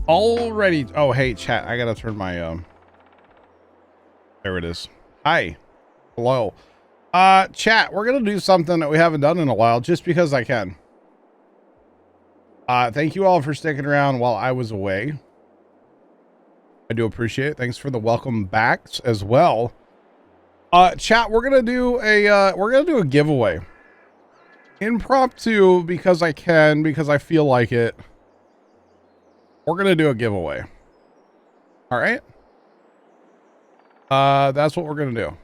Already. Oh, hey, chat. I gotta turn my there it is. Hi. Hello. Chat, we're gonna do something that we haven't done in a while just because I can. Thank you all for sticking around while I was away. I do appreciate it. Thanks for the welcome backs as well. Chat, we're gonna do a giveaway. Impromptu because I can, because I feel like it. We're gonna do a giveaway. All right. That's what we're gonna do.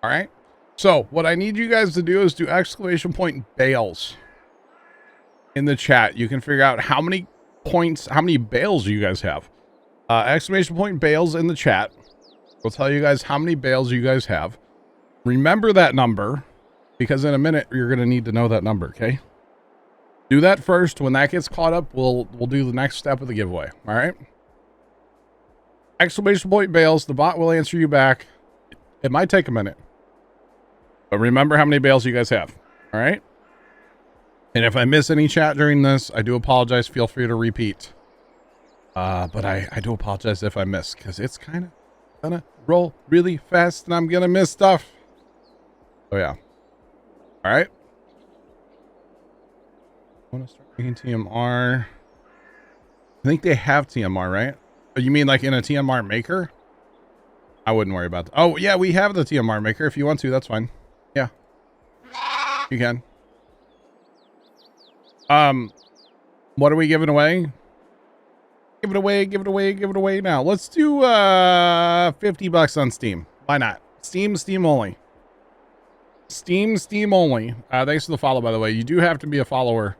All right. So what I need you guys to do is do exclamation point bales in the chat. You can figure out how many points, how many bales you guys have. Exclamation point bales in the chat. We'll tell you guys how many bales you guys have. Remember that number, because in a minute you're gonna need to know that number. Okay. Do that first. When that gets caught up, we'll do the next step of the giveaway. All right. Exclamation point bales. The bot will answer you back. It might take a minute, but remember how many bales you guys have. All right. And if I miss any chat during this, I do apologize. Feel free to repeat. But I do apologize if I miss, because it's kind of gonna roll really fast and I'm gonna miss stuff. Oh yeah. All right. I want to start making TMR. I think they have TMR, right? Oh, you mean like in a TMR maker? I wouldn't worry about that. Oh yeah, we have the TMR maker. If you want to, that's fine. Yeah, you can. What are we giving away? Give it away, give it away, give it away now. Let's do $50 on Steam. Why not? Steam only. Steam only. Thanks for the follow, by the way. You do have to be a follower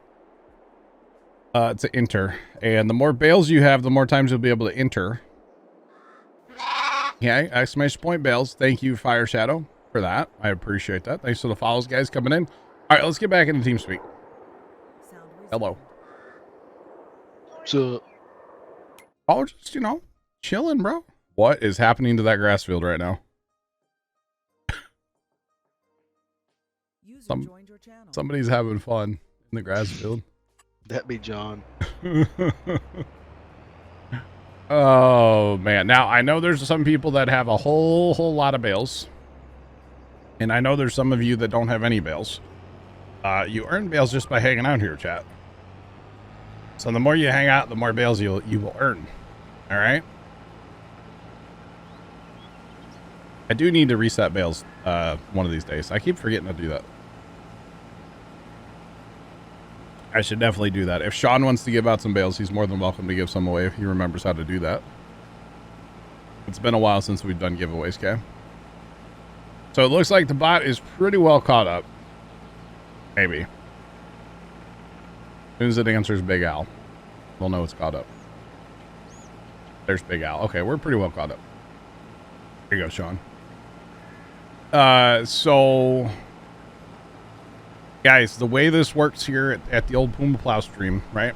to enter. And the more bales you have, the more times you'll be able to enter. Okay, exclamation point bales. Thank you, Fire Shadow, for that. I appreciate that. Thanks for the follows, guys, coming in. All right, let's get back into TeamSpeak. Hello. So, oh, just, you know, chilling, bro. What is happening to that grass field right now? Somebody's having fun in the grass field. that be John. Oh man. Now I know there's some people that have a whole lot of bales. And I know there's some of you that don't have any bales. You earn bales just by hanging out here, chat. So the more you hang out, the more bales you will earn. All right. I do need to reset bales one of these days. I keep forgetting to do that. I should definitely do that. If Sean wants to give out some bales, he's more than welcome to give some away if he remembers how to do that. It's been a while since we've done giveaways, okay? So it looks like the bot is pretty well caught up. Maybe. As soon as it answers Big Al, we'll know it's caught up. There's Big Al. Okay, we're pretty well caught up. Here you go, Sean. So... guys, the way this works here at the old Puma Plow stream, right?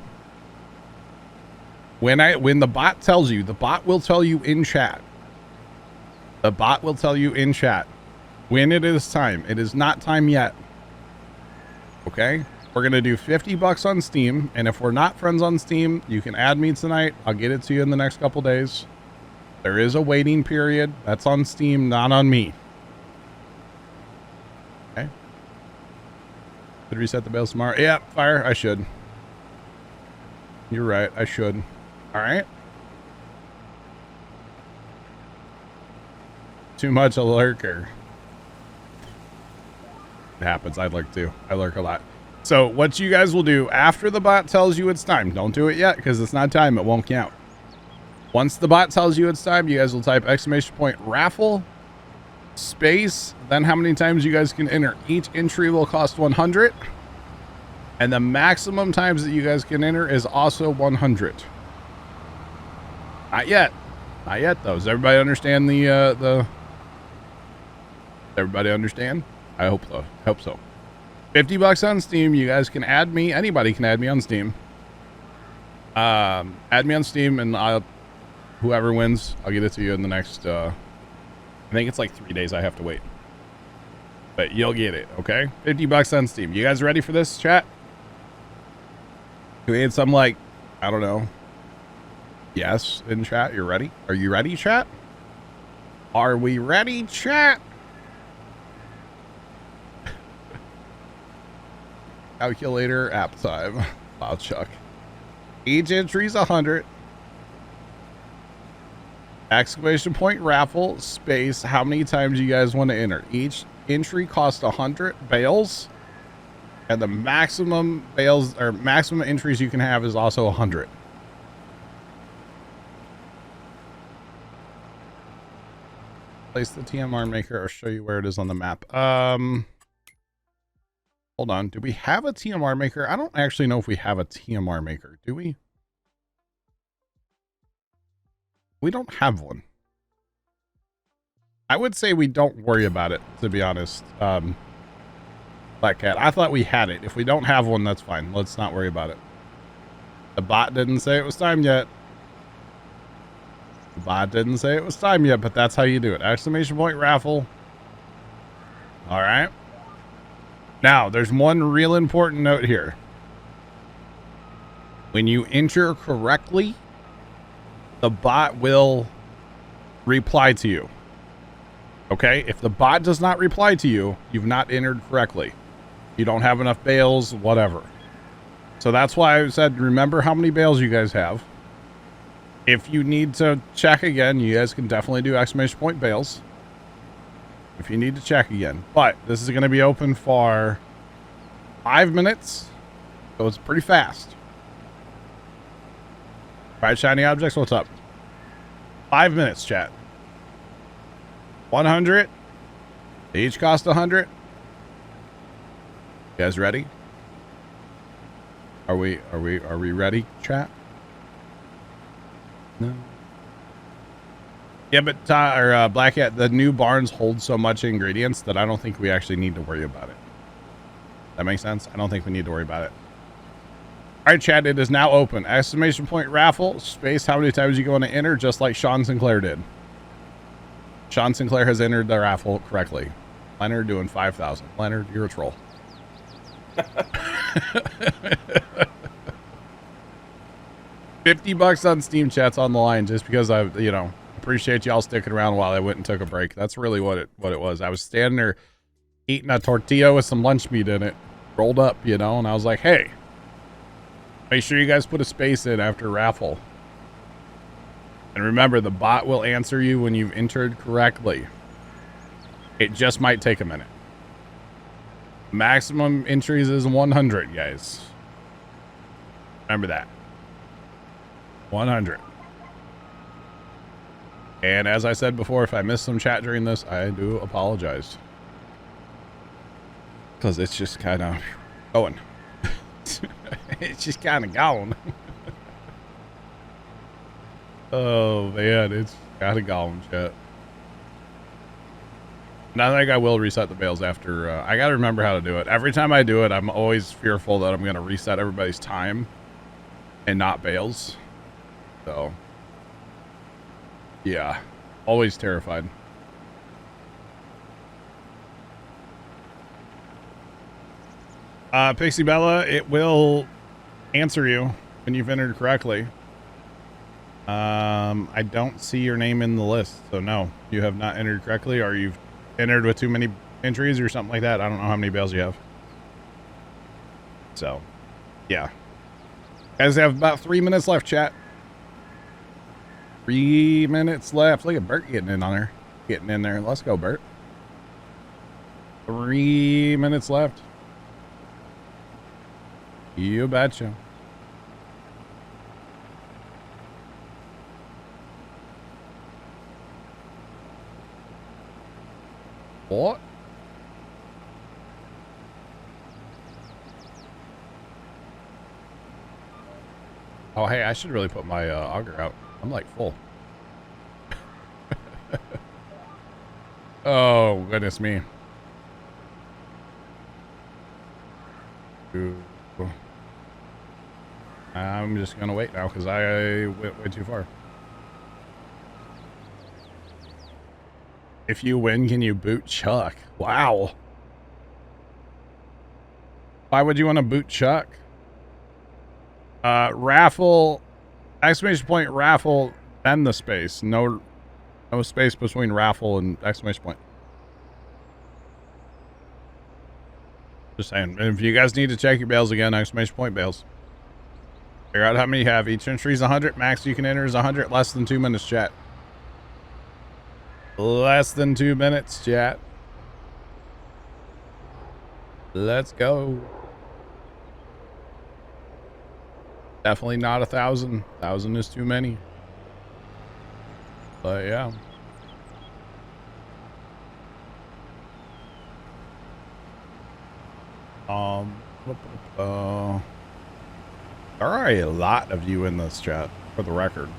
When the bot tells you, the bot will tell you in chat. The bot will tell you in chat when it is time. It is not time yet. Okay? We're going to do $50 on Steam, and if we're not friends on Steam, you can add me tonight. I'll get it to you in the next couple days. There is a waiting period. That's on Steam, not on me. Okay? Should reset the bales tomorrow. Yeah, Fire, I should. You're right, I should. All right. Too much a lurker. It happens. I lurk too. I lurk a lot. So what you guys will do after the bot tells you it's time, don't do it yet because it's not time. It won't count. Once the bot tells you it's time, you guys will type exclamation point raffle space, then how many times you guys can enter. Each entry will cost 100, and the maximum times that you guys can enter is also 100. Not yet though. Does everybody understand everybody understand? I hope so. $50 on Steam. You guys can add me. Anybody can add me on Steam. Add me on Steam, and whoever wins, I'll get it to you in the next I think it's like 3 days I have to wait. But you'll get it, okay? $50 on Steam. You guys ready for this, chat? We had some like, I don't know. Yes, in chat. You're ready? Are you ready, chat? Are we ready, chat? Calculator app time. Wow, Chuck. Each entry's 100. Exclamation point raffle space. How many times you guys want to enter? Each entry costs 100 bales, and the maximum bales or maximum entries you can have is also 100. Place the TMR maker or show you where it is on the map. Hold on. Do we have a TMR maker? I don't actually know if we have a TMR maker. Do we? We don't have one. I would say we don't worry about it, to be honest. Black Cat. I thought we had it. If we don't have one, that's fine. Let's not worry about it. The bot didn't say it was time yet. The bot didn't say it was time yet, but that's how you do it. Exclamation point raffle. All right. Now, there's one real important note here. When you enter correctly, the bot will reply to you. Okay? If the bot does not reply to you, you've not entered correctly. You don't have enough bales, whatever. So that's why I said, remember how many bales you guys have. If you need to check again, you guys can definitely do exclamation point bales. If you need to check again. But this is going to be open for 5 minutes. So it's pretty fast. Right, shiny objects, what's up? 5 minutes, chat. 100. They each cost 100. You guys ready? Are we ready, chat? No. Yeah, but Black Hat, the new barns hold so much ingredients that I don't think we actually need to worry about it. That makes sense? I don't think we need to worry about it. All right, chat, it is now open. Exclamation point raffle, space, how many times you going to enter, just like Sean Sinclair did. Sean Sinclair has entered the raffle correctly. Leonard doing 5,000. Leonard, you're a troll. $50 on Steam chat's on the line just because I, appreciate y'all sticking around while I went and took a break. That's really what it was. I was standing there eating a tortilla with some lunch meat in it, rolled up, and I was like, hey, make sure you guys put a space in after raffle. And remember, the bot will answer you when you've entered correctly. It just might take a minute. Maximum entries is 100, guys. Remember that. 100. And as I said before, if I missed some chat during this, I do apologize. Because it's just kind of going. It's just kind of gone. Oh, man, it's kind of gone, chat. And I think I will reset the bales after. I got to remember how to do it. Every time I do it, I'm always fearful that I'm going to reset everybody's time and not bales. So, yeah, always terrified. Pixie Bella, it will answer you when you've entered correctly. I don't see your name in the list, so no, you have not entered correctly, or you've entered with too many entries or something like that. I don't know how many bales you have. So, yeah. Guys have about 3 minutes left, chat. 3 minutes left. Look at Bert getting in on there. Getting in there. Let's go, Bert. 3 minutes left. You betcha. What? Oh, hey, I should really put my auger out. I'm like full. Oh, goodness me. Ooh. I'm just going to wait now because I went way too far. If you win, can you boot Chuck? Wow. Why would you want to boot Chuck? Raffle, exclamation point, raffle, then the space. No space between raffle and exclamation point. Just saying. And if you guys need to check your bales again, exclamation point bales. Figure out how many you have. Each entry is 100. Max you can enter is 100. Less than 2 minutes, chat. Less than 2 minutes, chat. Let's go. Definitely not 1,000. 1,000 is too many. But yeah. There are a lot of you in this chat, for the record.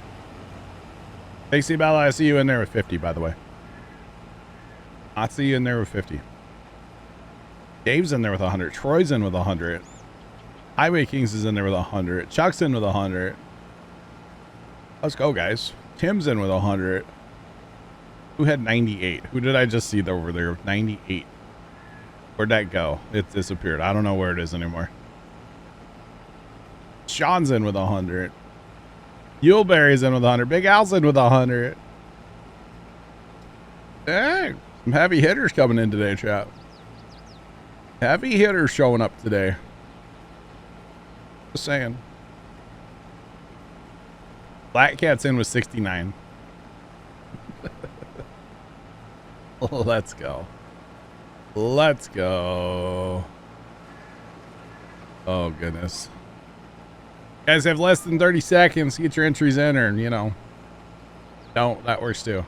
Stacey Bella, I see you in there with 50, by the way. I see you in there with 50. Dave's in there with 100. Troy's in with 100. Highway Kings is in there with 100. Chuck's in with 100. Let's go, guys. Tim's in with 100. Who had 98? Who did I just see over there? 98. Where'd that go? It disappeared. I don't know where it is anymore. Sean's in with 100. Yuleberry's in with 100. Big Al's in with 100. Dang. Some heavy hitters coming in today, chat. Heavy hitters showing up today. Just saying. Black Cat's in with 69. Let's go. Let's go. Oh, goodness. Guys have less than 30 seconds to get your entries in, or, you know, don't. That works too.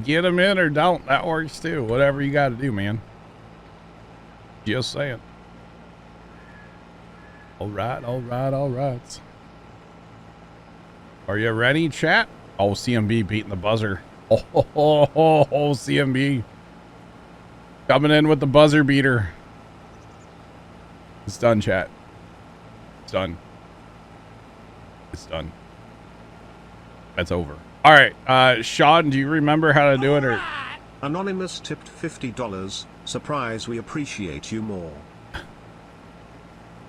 Get them in or don't. That works too. Whatever you got to do, man. Just saying. All right, all right, all right. Are you ready, chat? Oh, CMB beating the buzzer. Oh, CMB. Coming in with the buzzer beater. It's done, chat. It's done. It's done. That's over. All right, Sean, do you remember how to do it? Or Anonymous tipped $50. Surprise, we appreciate you more.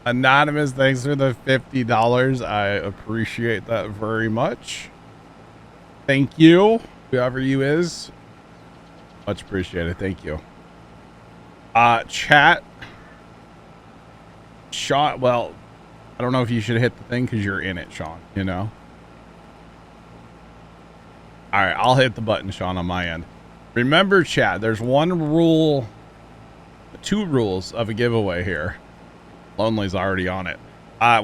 Anonymous, thanks for the $50. I appreciate that very much. Thank you, whoever you is. Much appreciated. Thank you. Chat. Sean, well, I don't know if you should hit the thing because you're in it, Sean, you know? All right, I'll hit the button, Sean, on my end. Remember, chat, there's one rule, 2 rules of a giveaway here. Lonely's already on it.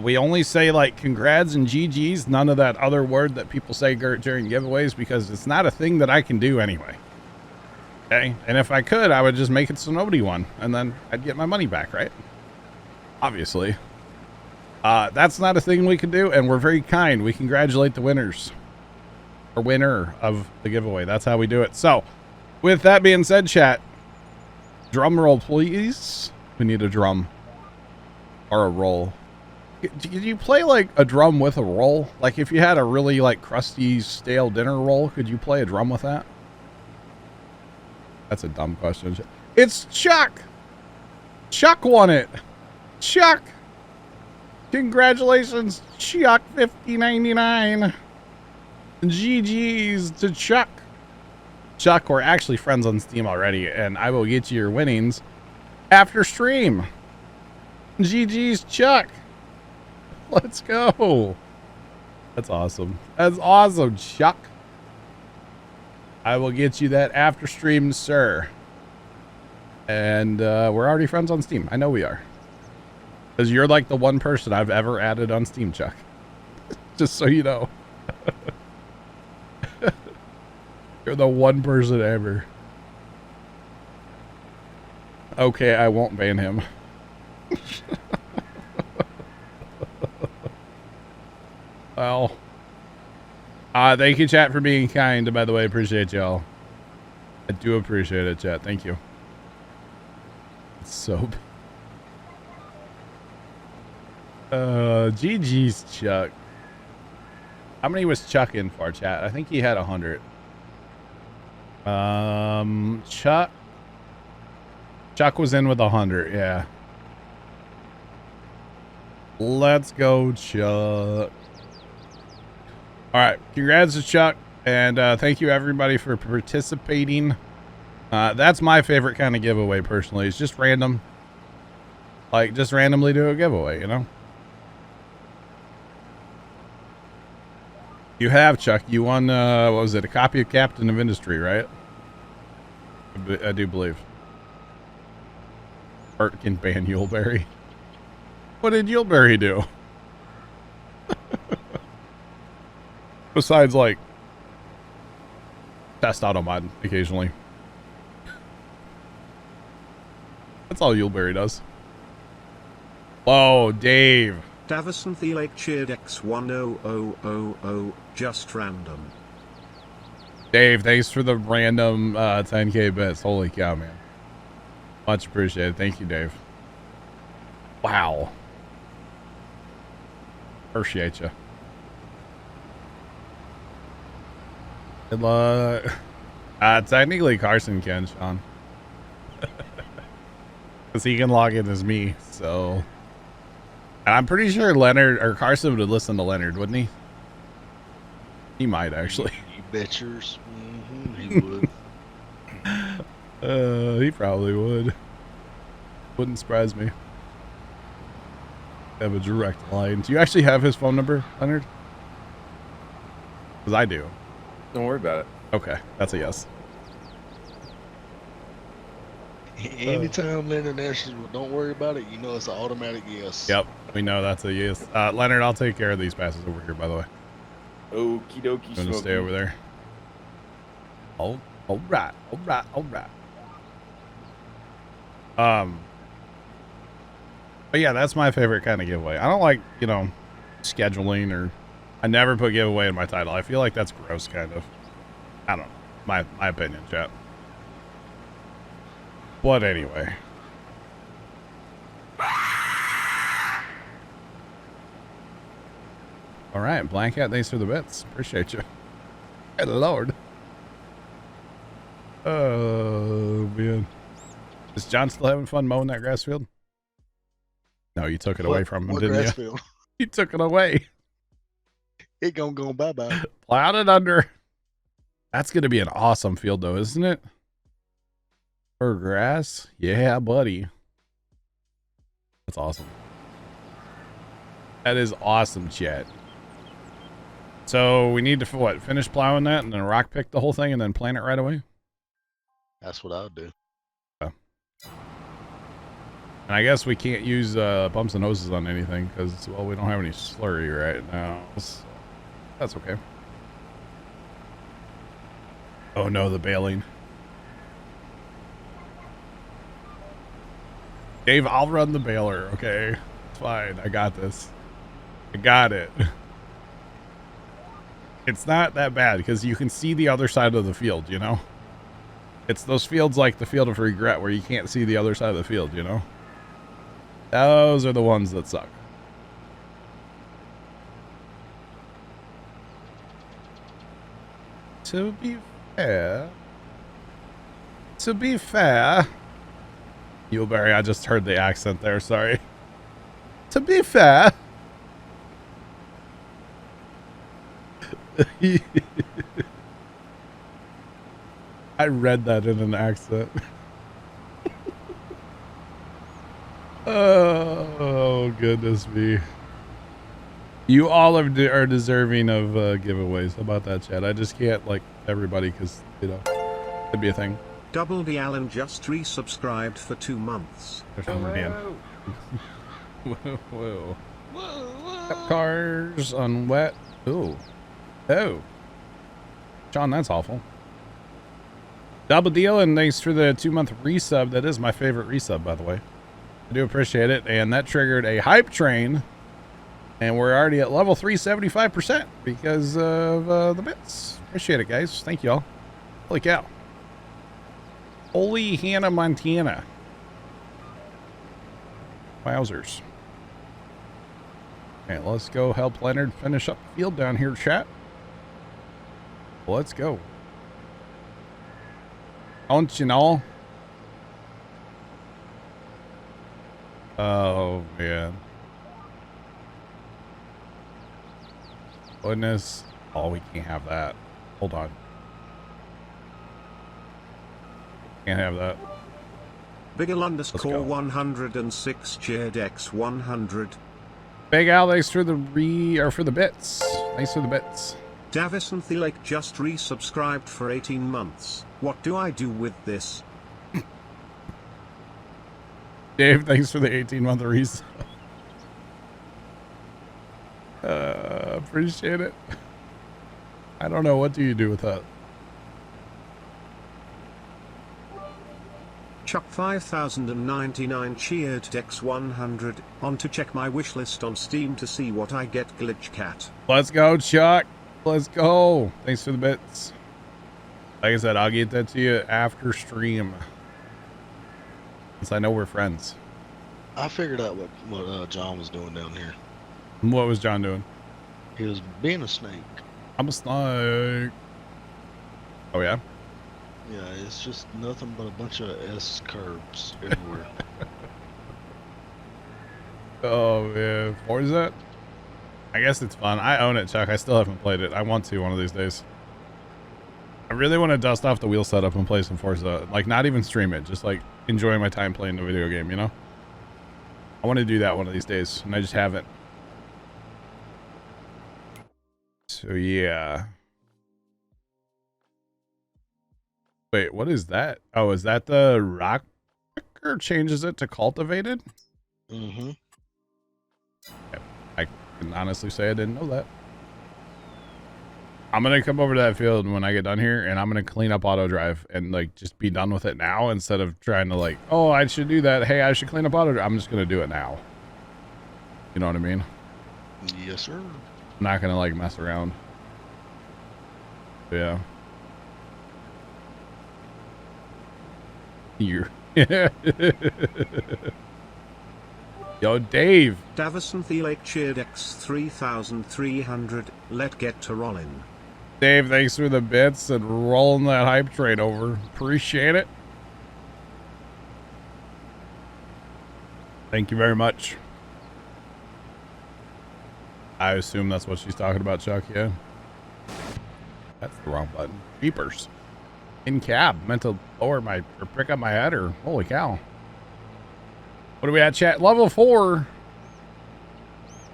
We only say, like, congrats and GGs, none of that other word that people say during giveaways, because it's not a thing that I can do anyway. Okay? And if I could, I would just make it so nobody won, and then I'd get my money back, right? Obviously. That's not a thing we can do, and we're very kind. We congratulate the winners. Or winner of the giveaway. That's how we do it. So, with that being said, chat, drum roll, please. We need a drum. Or a roll. Could you play, like, a drum with a roll? Like, if you had a really, like, crusty, stale dinner roll, could you play a drum with that? That's a dumb question. It's Chuck! Chuck won it! Chuck! Congratulations, Chuck 5099. GG's to Chuck. Chuck, we're actually friends on Steam already, and I will get you your winnings after stream. GG's, Chuck. Let's go. That's awesome. That's awesome, Chuck. I will get you that after stream, sir. And we're already friends on Steam. I know we are. Because you're like the one person I've ever added on Steam, Chuck. Just so you know. You're the one person ever. Okay, I won't ban him. Well. Thank you, chat, for being kind, by the way. Appreciate y'all. I do appreciate it, chat. Thank you. It's so... GG's, Chuck. How many was Chuck in for, chat? I think he had 100. Chuck was in with 100, yeah. Let's go, Chuck. All right, congrats to Chuck, and thank you everybody for participating. That's my favorite kind of giveaway, personally. It's just random, like just randomly do a giveaway, you know. You have, Chuck. You won. What was it? A copy of Captain of Industry, right? I do believe. Art can ban Yuleberry. What did Yuleberry do? Besides, like, test auto mod occasionally. That's all Yuleberry does. Oh, Dave. Davison the Lake cheered X1000, just random. Dave, thanks for the random 10k bits. Holy cow, man. Much appreciated. Thank you, Dave. Wow. Appreciate you. Good luck. Technically Carson can, Sean. Because he can log in as me, so. And I'm pretty sure Leonard or Carson would listen to Leonard, wouldn't he? He might actually. You betchers. He would. He probably would. Wouldn't surprise me. Have a direct line. Do you actually have his phone number, Leonard? Because I do. Don't worry about it. Okay, that's a yes. Anytime Leonard asks you, don't worry about it, you know it's an automatic yes. Yep, we know that's a yes. Leonard, I'll take care of these passes over here, by the way. Okie dokie. I'm going to stay over there. Oh, all right. But yeah, that's my favorite kind of giveaway. I don't like, you know, scheduling, or I never put giveaway in my title. I feel like that's gross, kind of. I don't know. My opinion, chat. But anyway. All right, Blankcat, thanks for the bits. Appreciate you. Good Lord. Oh, man. Is John still having fun mowing that grass field? No, you took it away from him, didn't you? Field? You took it away. It gonna go bye-bye. Plowed it under. That's going to be an awesome field, though, isn't it? For grass? Yeah, buddy. That's awesome. That is awesome, chat. So we need to, what, finish plowing that and then rock pick the whole thing and then plant it right away? That's what I'll do. And I guess we can't use pumps and hoses on anything because, well, we don't have any slurry right now. So that's okay. Oh no, the baling. Dave, I'll run the baler, okay? It's fine. I got this. I got it. It's not that bad because you can see the other side of the field, you know? It's those fields like the Field of Regret where you can't see the other side of the field, you know? Those are the ones that suck. To be fair, Yuleberry, I just heard the accent there, sorry. To be fair, I read that in an accent. Oh, goodness me. You all are deserving of giveaways. How about that, Chad? I just can't, like, everybody because, you know, it'd be a thing. Double D Allen just resubscribed for 2 months. There's one more hand. Whoa. Whoa. Cars on wet. Ooh. Oh. Sean, that's awful. Double deal, and thanks for the 2-month resub. That is my favorite resub, by the way. I do appreciate it. And that triggered a hype train. And we're already at level 375% because of the bits. Appreciate it, guys. Thank y'all. Holy cow. Holy Hannah, Montana. Wowzers. Okay, let's go help Leonard finish up the field down here, chat. Let's go. Don't you know? Oh, man. Goodness. Oh, we can't have that. Hold on. Can't have that. Biggle go. underscore 106 cheered X 100. Big Al, thanks for the for the bits. Thanks for the bits. Davison Thilake just resubscribed for 18 months. What do I do with this? Dave, thanks for the 18-month resub. Appreciate it. I don't know. What do you do with that? Chuck 5099 cheered Dex 100. On to check my wishlist on Steam to see what I get. Glitch Cat. Let's go, Chuck. Let's go. Thanks for the bits. Like I said, I'll get that to you after stream. Since I know we're friends. I figured out what John was doing down here. What was John doing? He was being a snake. I'm a snake. Oh, yeah? Yeah, it's just nothing but a bunch of S curves everywhere. Oh, yeah. What is that? I guess it's fun. I own it, Chuck. I still haven't played it. I want to one of these days. I really want to dust off the wheel setup and play some Forza. Like, not even stream it. Just, like, enjoy my time playing the video game, you know? I want to do that one of these days, and I just haven't. So, yeah. Wait, what is that? Oh, is that the rock picker changes it to cultivated? Mm-hmm. I can honestly say I didn't know that. I'm going to come over to that field when I get done here, and I'm going to clean up auto drive and, like, just be done with it now instead of trying to, like, oh, I should do that. Hey, I should clean up auto drive. I'm just going to do it now. You know what I mean? Yes, sir. I'm not going to, like, mess around. Yeah. You're... Yo, Dave. Davison Thilake cheered X 3300. Let get to rollin'. Dave, thanks for the bits and rolling that hype train over. Appreciate it. Thank you very much. I assume that's what she's talking about, Chuck, yeah? That's the wrong button. Jeepers. In cab. Meant to lower my, or pick up my header. Holy cow. What are we at, chat? Level 4.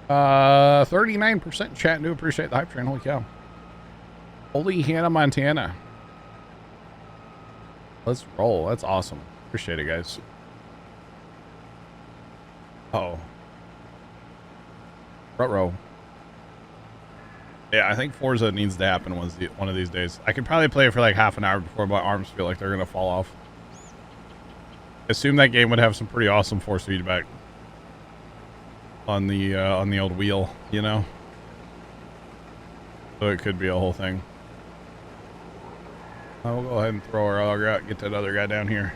39% chat. Do appreciate the hype train. Holy cow. Holy Hannah, Montana. Let's roll. That's awesome. Appreciate it, guys. Uh-oh. Front row. Yeah, I think Forza needs to happen one of these days. I could probably play it for like half an hour before my arms feel like they're going to fall off. Assume that game would have some pretty awesome force feedback on the old wheel, you know? So it could be a whole thing. I'll go ahead and throw our other guy, get that other guy down here.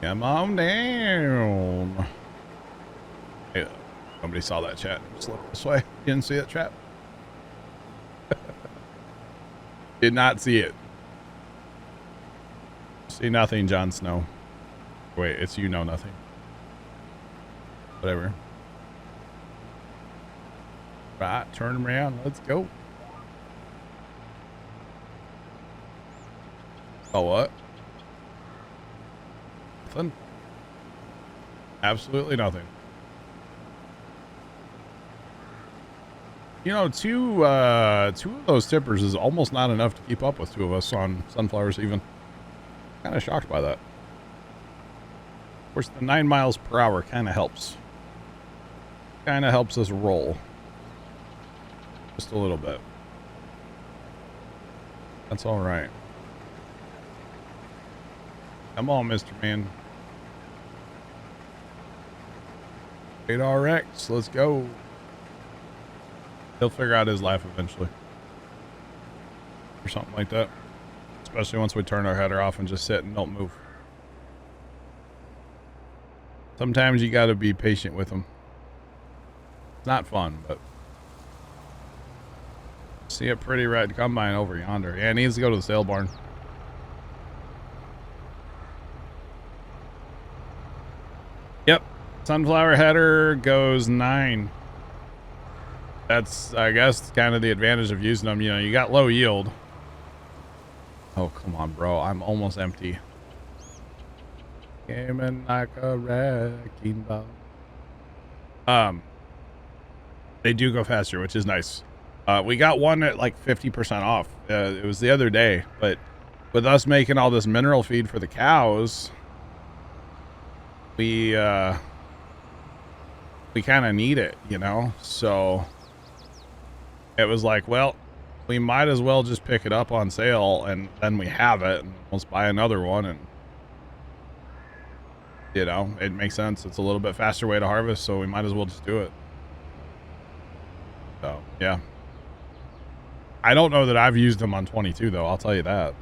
Come on down. Hey, nobody saw that chat. Just look this way. You didn't see that chat? Did not see it. See nothing, Jon Snow. Wait, it's you know nothing. Whatever. Right, turn him around. Let's go. Oh, what? Nothing. Absolutely nothing. You know, two of those tippers is almost not enough to keep up with two of us on sunflowers even. Kind of shocked by that. Of course, the 9 miles per hour kind of helps. Kind of helps us roll. Just a little bit. That's all right. Come on, Mr. Man. 8RX, let's go. He'll figure out his life eventually. Or something like that. Especially once we turn our header off and just sit and don't move. Sometimes you gotta be patient with them. It's not fun, but... See a pretty red combine over yonder. Yeah, it needs to go to the sale barn. Yep. Sunflower header goes 9. That's, I guess, kind of the advantage of using them. You know, you got low yield. Oh, come on, bro. I'm almost empty. Came in like a wrecking ball. They do go faster, which is nice. We got one at like 50% off. It was the other day, but with us making all this mineral feed for the cows, we kind of need it, you know? So it was like, well, we might as well just pick it up on sale, and then we have it, and let's buy another one, and you know, it makes sense. It's a little bit faster way to harvest, so we might as well just do it. So, yeah. I don't know that I've used them on 22, though. I'll tell you that.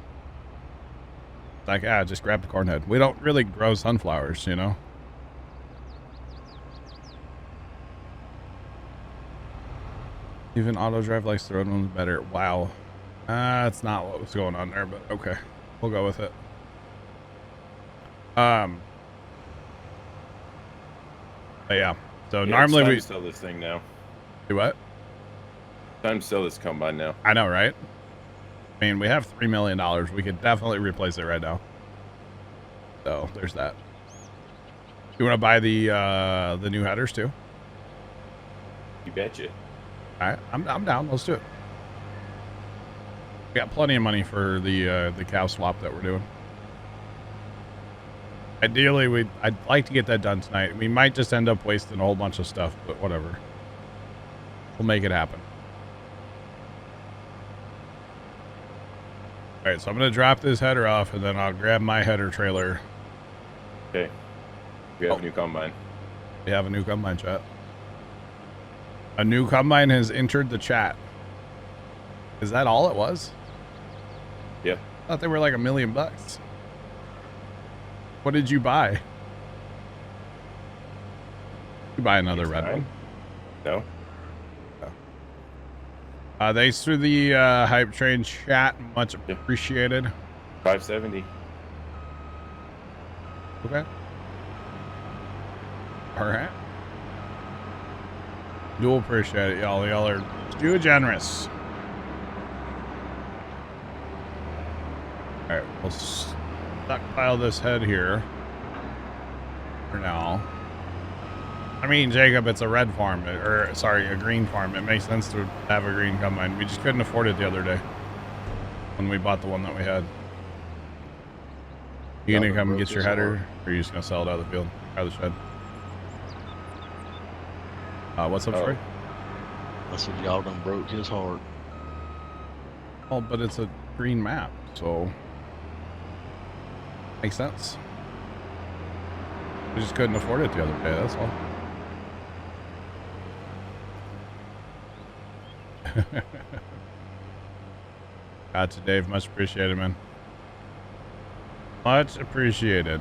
Like, just grab the corn head. We don't really grow sunflowers, you know? Even auto drive likes the road ones better. Wow. That's not what was going on there, but okay. We'll go with it. But yeah. So Yeah, normally it's time we to sell this thing now. do what? Time to sell this combine now. I know, right? I mean, we have $3 million. We could definitely replace it right now. So there's that. You want to buy the new headers too? You betcha. All right, I'm down. Let's do it. We got plenty of money for the cow swap that we're doing. Ideally, I'd like to get that done tonight. We might just end up wasting a whole bunch of stuff, but whatever. We'll make it happen. All right, so I'm gonna drop this header off, and then I'll grab my header trailer. Okay. We have a new combine. We have a new combine, chat. A new combine has entered the chat. Is that all it was? Yeah. I thought they were like $1 million. What did you buy? You buy another red one? No. Thanks for the hype train chat. Much appreciated. 570. Okay. All right. Do appreciate it, y'all. Y'all are too generous. All right, we'll stockpile this head here for now. I mean, Jacob, it's a red farm, or sorry, a green farm. It makes sense to have a green combine. We just couldn't afford it the other day when we bought the one that we had. You gonna come get your header, or are you just gonna sell it out of the field, out of the shed? What's up, Troy? I said y'all done broke his heart. Oh, but it's a green map, so makes sense. We just couldn't afford it the other day. That's all. Gotcha, Dave. Much appreciated, man. Much appreciated.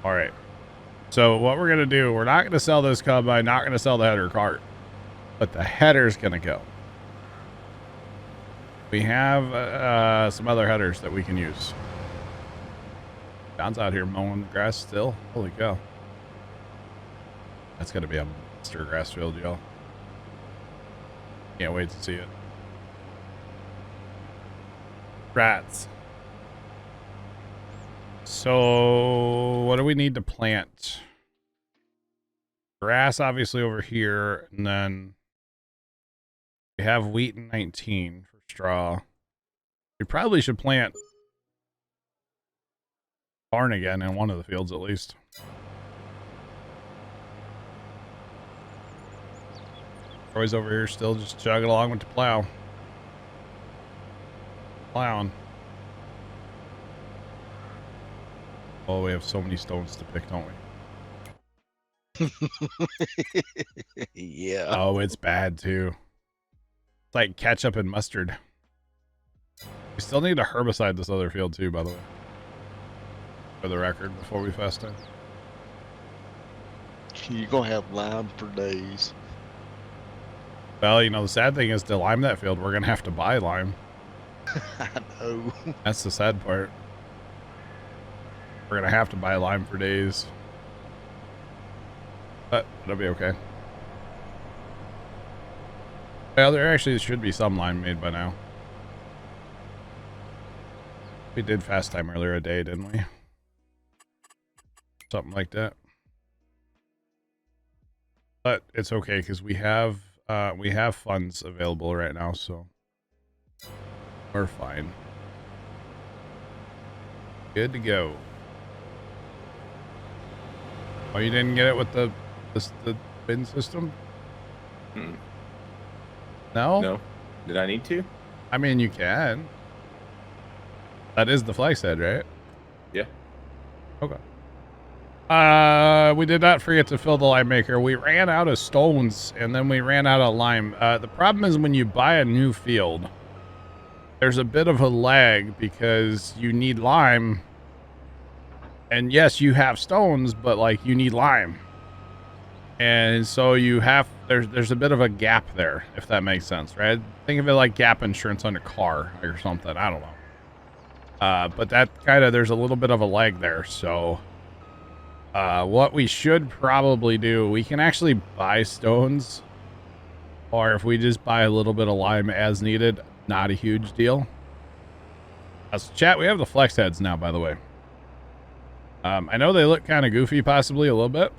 All right. So what we're going to do, we're not going to sell this combine, not going to sell the header cart, but the header's going to go. We have some other headers that we can use. John's out here mowing the grass still. Holy cow. That's going to be a monster grass field, y'all. Can't wait to see it. Rats. So what do we need to plant? Grass obviously over here, and then we have wheat in 19 for straw. We probably should plant barn again in one of the fields at least. Roy's over here still just chugging along with the plow. Plowing. Oh, we have so many stones to pick, don't we? Yeah. Oh, it's bad too. It's like ketchup and mustard. We still need to herbicide this other field too, by the way. For the record, before we fast time. You're gonna have lime for days. Well, you know, the sad thing is to lime that field, we're gonna have to buy lime. I know. That's the sad part. We're gonna have to buy lime for days. But it'll be okay. Well, there actually should be some lime made by now. We did fast time earlier a day, didn't we? Something like that. But it's okay because we have funds available right now, so we're fine. Good to go. Oh, you didn't get it with the bin system? Mm. No? No. Did I need to? I mean, you can. That is the flex head, right? Yeah. Okay. We did not forget to fill the lime maker. We ran out of stones and then we ran out of lime. The problem is when you buy a new field, there's a bit of a lag because you need lime. And yes, you have stones, but like you need lime. And so you have, there's a bit of a gap there, if that makes sense, right? Think of it like gap insurance on a car or something. I don't know. But that kind of, there's a little bit of a lag there. So, what we should probably do, we can actually buy stones, or if we just buy a little bit of lime as needed, not a huge deal. So chat, we have the flex heads now, by the way. I know they look kind of goofy, possibly a little bit.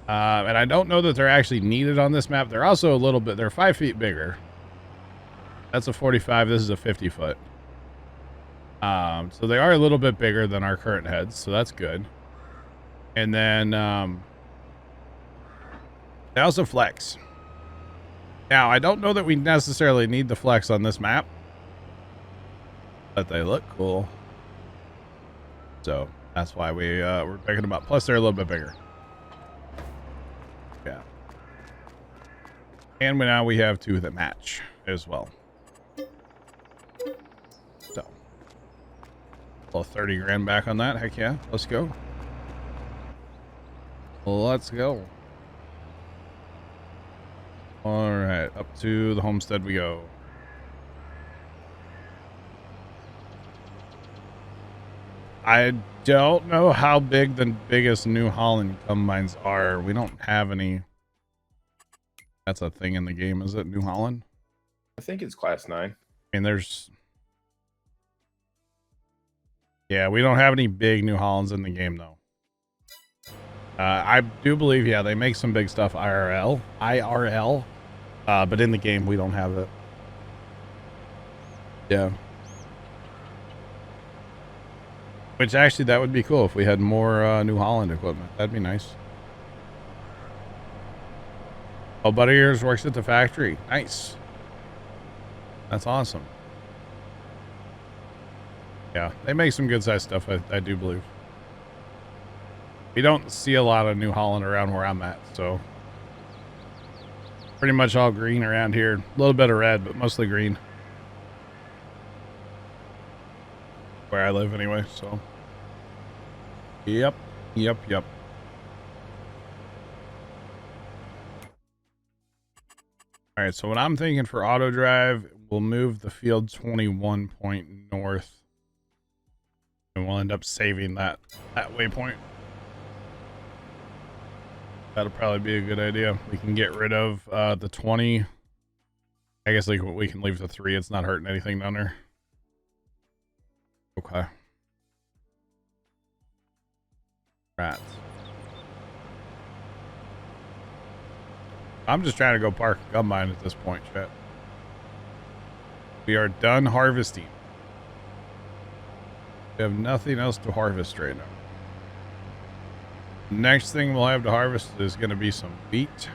And I don't know that they're actually needed on this map. They're also a little bit, they're 5 feet bigger. That's a 45, this is a 50 foot. So they are a little bit bigger than our current heads, so that's good. And then, they also flex. Now, I don't know that we necessarily need the flex on this map, but they look cool. So that's why we're picking them up. Plus, they're a little bit bigger. Yeah. And now we have 2 that match as well. So, well, 30 grand back on that. Heck yeah. Let's go. Let's go. All right. Up to the homestead we go. I don't know how big the biggest New Holland combines are. We don't have any. That's a thing in the game, is it? New Holland? I think it's class 9. I mean, there's... Yeah, we don't have any big New Hollands in the game, though. I do believe, yeah, they make some big stuff IRL. But in the game, we don't have it. Yeah. Which actually, that would be cool if we had more New Holland equipment. That'd be nice. Oh, buddy of yours works at the factory. Nice. That's awesome. Yeah, they make some good sized stuff, I do believe. We don't see a lot of New Holland around where I'm at, so pretty much all green around here. A little bit of red, but mostly green. Where I live anyway, so. Yep. All right, so what I'm thinking for auto drive, we'll move the field 21 point north. And we'll end up saving that waypoint. That'll probably be a good idea. We can get rid of the 20. I guess like we can leave the 3. It's not hurting anything down there. Okay. Rats. I'm just trying to go park a combine at this point, chat. We are done harvesting. We have nothing else to harvest right now. Next thing we'll have to harvest is going to be some wheat.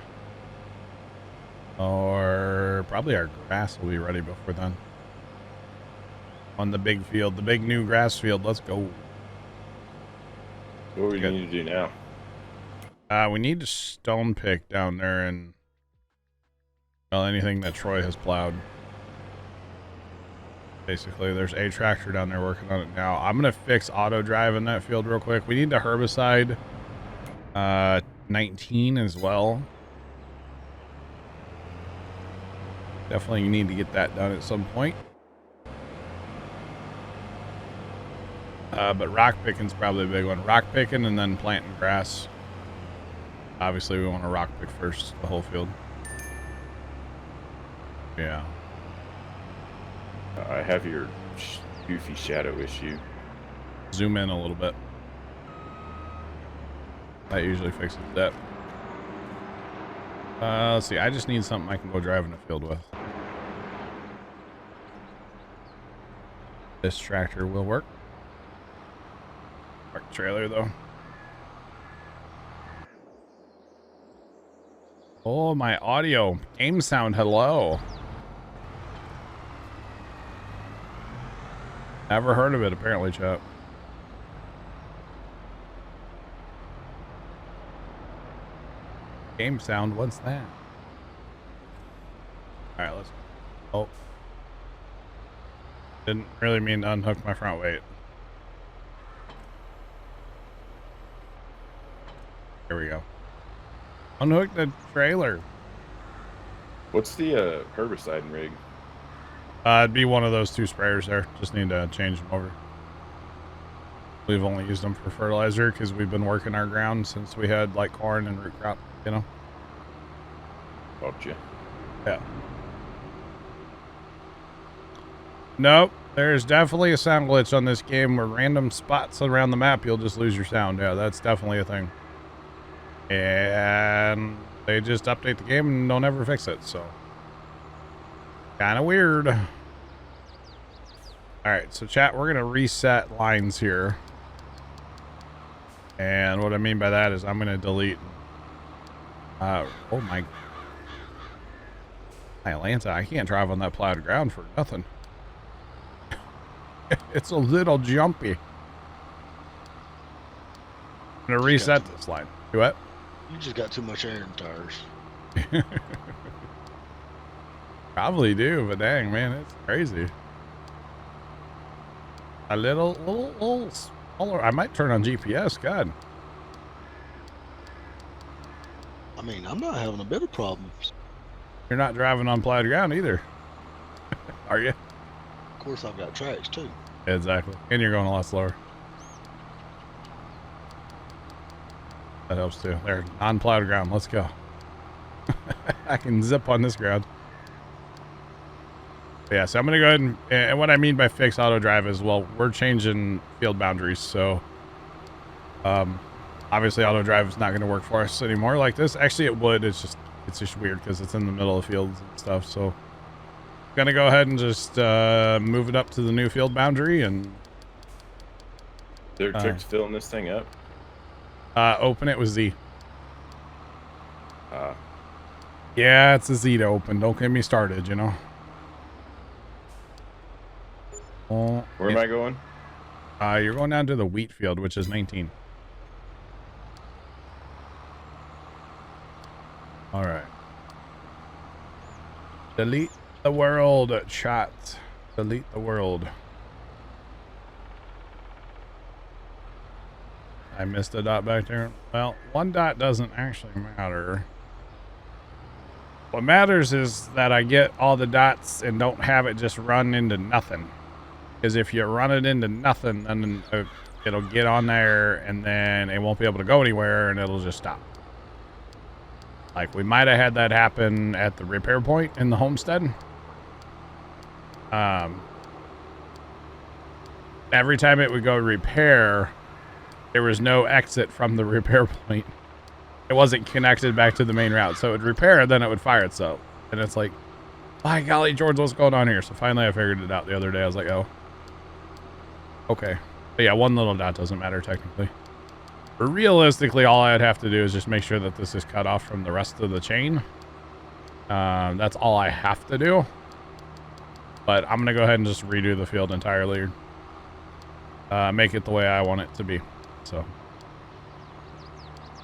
Or probably our grass will be ready before then. On the big field, the big new grass field. Let's go. What do we need to do now? We need to stone pick down there and, well, anything that Troy has plowed. Basically, there's a tractor down there working on it now. I'm going to fix auto drive in that field real quick. We need to herbicide 19 as well. Definitely need to get that done at some point. But rock picking's probably a big one. Rock picking and then planting grass. Obviously, we want to rock pick first, the whole field. Yeah. I have your goofy shadow issue. Zoom in a little bit. That usually fixes that. Let's see. I just need something I can go drive in the field with. This tractor will work. Park trailer though. Oh, my audio. Game sound, hello. Never heard of it, apparently, chat. Game sound, what's that? Alright, let's... Oh. Didn't really mean to unhook my front weight. Here we go. Unhook the trailer. What's the herbicide rig? It'd be one of those two sprayers there. Just need to change them over. We've only used them for fertilizer because we've been working our ground since we had like corn and root crop, you know? Gotcha. Yeah. Nope. There's definitely a sound glitch on this game where random spots around the map you'll just lose your sound. Yeah, that's definitely a thing. And they just update the game and don't ever fix it, so kind of weird. All right, so chat, we're gonna reset lines here, and what I mean by that is I'm gonna delete oh my Atlanta, I can't drive on that plowed ground for nothing. It's a little jumpy. I'm gonna reset this line. Do what? You just got too much air in tires. Probably do, but dang, man, it's crazy. A little smaller. I might turn on GPS. God. I mean, I'm not having a bit of problems. You're not driving on plowed ground either. Are you? Of course, I've got tracks too. Exactly. And you're going a lot slower. That helps too. There, non-plowed ground. Let's go. I can zip on this ground. But yeah, so I'm going to go ahead and what I mean by fix auto drive is, well, we're changing field boundaries. So, obviously auto drive is not going to work for us anymore like this. Actually, it would. It's just weird because it's in the middle of fields and stuff. So, going to go ahead and just move it up to the new field boundary and There are tricks filling this thing up. open it with Z. Yeah, it's a Z to open. Don't get me started, you know. Oh, Where am I going? You're going down to the wheat field, which is 19. All right. Delete the world, chat. Delete the world. I missed a dot back there. Well, one dot doesn't actually matter. What matters is that I get all the dots and don't have it just run into nothing. Because if you run it into nothing, then it'll get on there and then it won't be able to go anywhere and it'll just stop. Like we might have had that happen at the repair point in the homestead. Every time it would go repair, there was no exit from the repair point. It wasn't connected back to the main route. So it would repair, then it would fire itself. And it's like, by golly, George, what's going on here? So finally I figured it out the other day. I was like, oh, okay. But yeah, one little dot doesn't matter technically. But realistically, all I'd have to do is just make sure that this is cut off from the rest of the chain. That's all I have to do. But I'm going to go ahead and just redo the field entirely. Make it the way I want it to be. So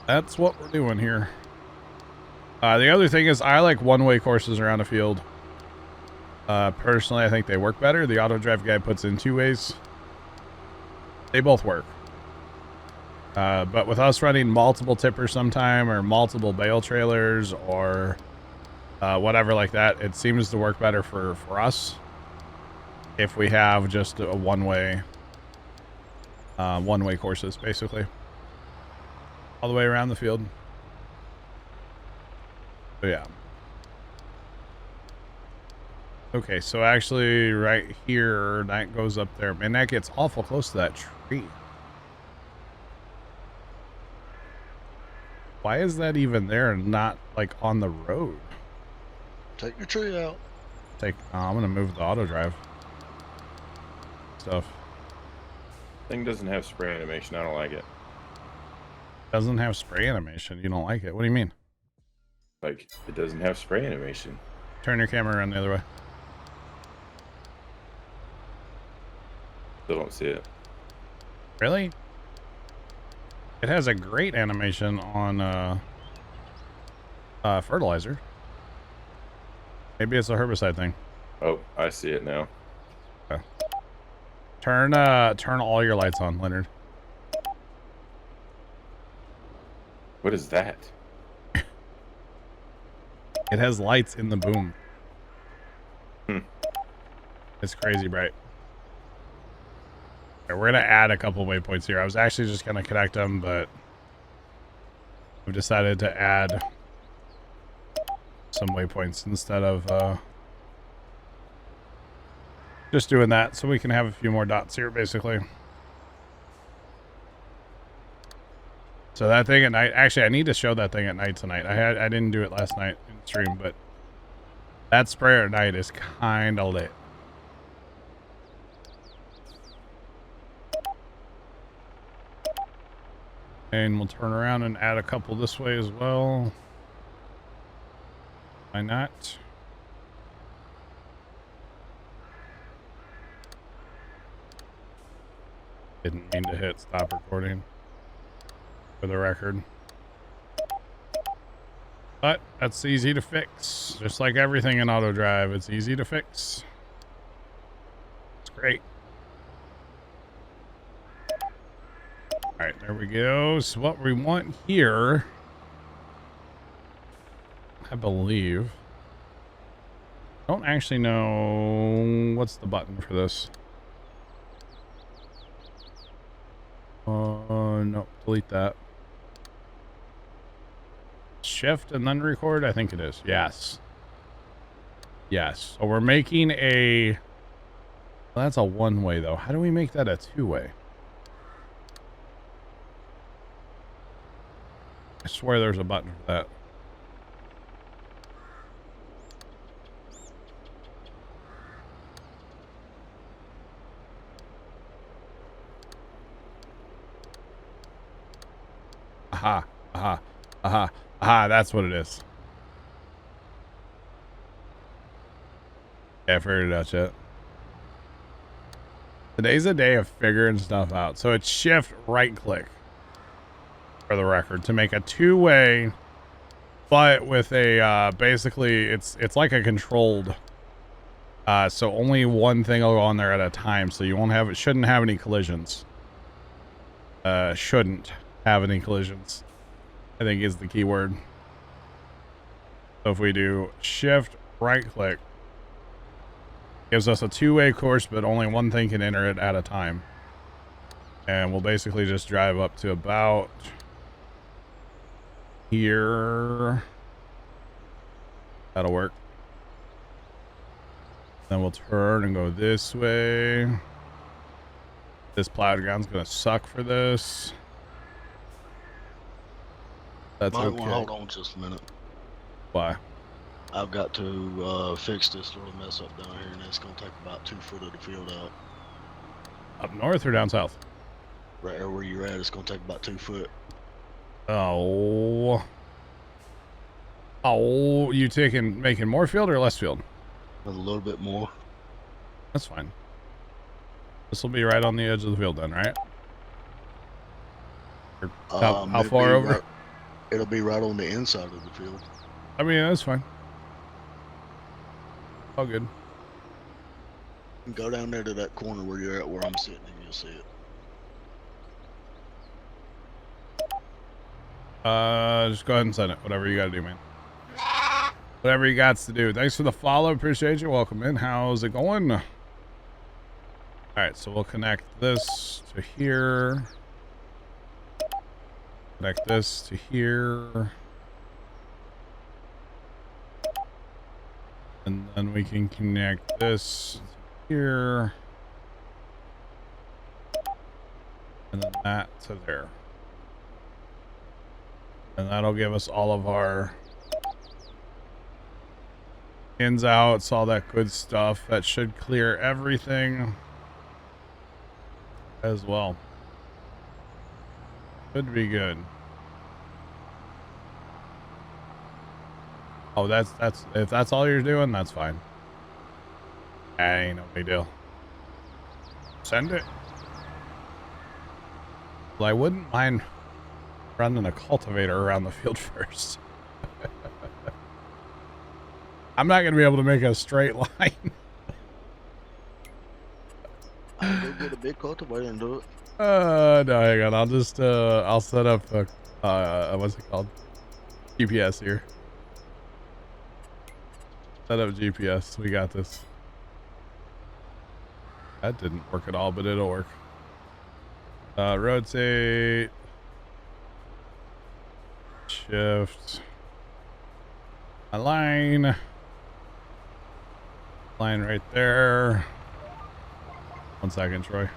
that's what we're doing here. The other thing is I like one-way courses around a field. Personally, I think they work better. The auto drive guy puts in two ways. They both work. But with us running multiple tippers sometime or multiple bale trailers or whatever like that, it seems to work better for us if we have just a one-way courses, basically. All the way around the field. So yeah. Okay, so actually right here, that goes up there. Man, that gets awful close to that tree. Why is that even there and not like on the road? Take your tree out. I'm gonna move the auto drive stuff. Thing doesn't have spray animation. I don't like it. Doesn't have spray animation. You don't like it? What do you mean? Like, it doesn't have spray animation. Turn your camera around the other way. Still don't see it. Really? It has a great animation on fertilizer. Maybe it's a herbicide thing. Oh, I see it now. Okay. Turn all your lights on, Leonard. What is that? It has lights in the boom. It's crazy bright. Okay, we're gonna add a couple waypoints here. I was actually just gonna connect them, but we've decided to add some waypoints instead of just doing that, so we can have a few more dots here, basically. So that thing at night, actually, I need to show that thing at night tonight. I didn't do it last night in stream, but that sprayer at night is kind of lit. And we'll turn around and add a couple this way as well. Why not? Didn't mean to hit stop recording, for the record. But that's easy to fix. Just like everything in auto drive, it's easy to fix. It's great. All right, there we go. So what we want here, I believe, I don't actually know what's the button for this. No, delete that. Shift and then record? I think it is. Yes. Yes. So we're making a... Well, that's a one-way, though. How do we make that a two-way? I swear there's a button for that. Aha. Aha. Aha. Aha. That's what it is. Yeah, I figured it out yet. Today's a day of figuring stuff out. So it's shift right click, for the record, to make a two-way, but with a basically it's like a controlled, so only one thing will go on there at a time, so you won't have, it shouldn't have any collisions. Shouldn't have any collisions, I think is the key word. So if we do shift right click, gives us a two-way course, but only one thing can enter it at a time. And we'll basically just drive up to about here. That'll work. Then we'll turn and go this way. This plowed ground's gonna suck for this. That's Might okay. want to hold on just a minute. Why? I've got to fix this little mess up down here, and it's going to take about 2 foot of the field out. Up north or down south? Right there where you're at, it's going to take about 2 foot. Oh, you making more field or less field? With a little bit more. That's fine. This will be right on the edge of the field then, right? Or how far over? Right, it'll be right on the inside of the field. I mean, that's fine. All good. Go down there to that corner where you're at, where I'm sitting, and you'll see it. Just go ahead and send it. Whatever you gotta do, man. Whatever you got to do. Thanks for the follow. Appreciate you. Welcome in. How's it going? All right, so we'll connect this to here. Connect this to here. And then we can connect this here. And then that to there. And that'll give us all of our ins, outs, all that good stuff. That should clear everything as well. Should be good. Oh, that's if that's all you're doing, that's fine. That ain't no big deal. Send it. Well, I wouldn't mind running a cultivator around the field first. I'm not gonna be able to make a straight line. I'll go get a big cultivator and do it. No, hang on. I'll just I'll set up what's it called? GPS here. Set up GPS. We got this. That didn't work at all, but it'll work. Rotate. Shift. Align. Line right there. 1 second, Troy.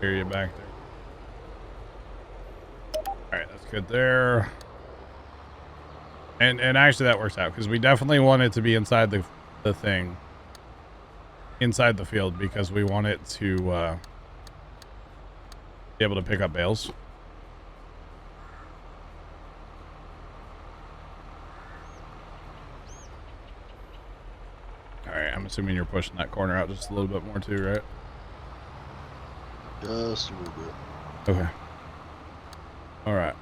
Hear you back there. Alright, that's good there. And actually that works out because we definitely want it to be inside the thing. Inside the field because we want it to be able to pick up bales. Alright, I'm assuming you're pushing that corner out just a little bit more too, right? Just a little bit. Okay. Alright.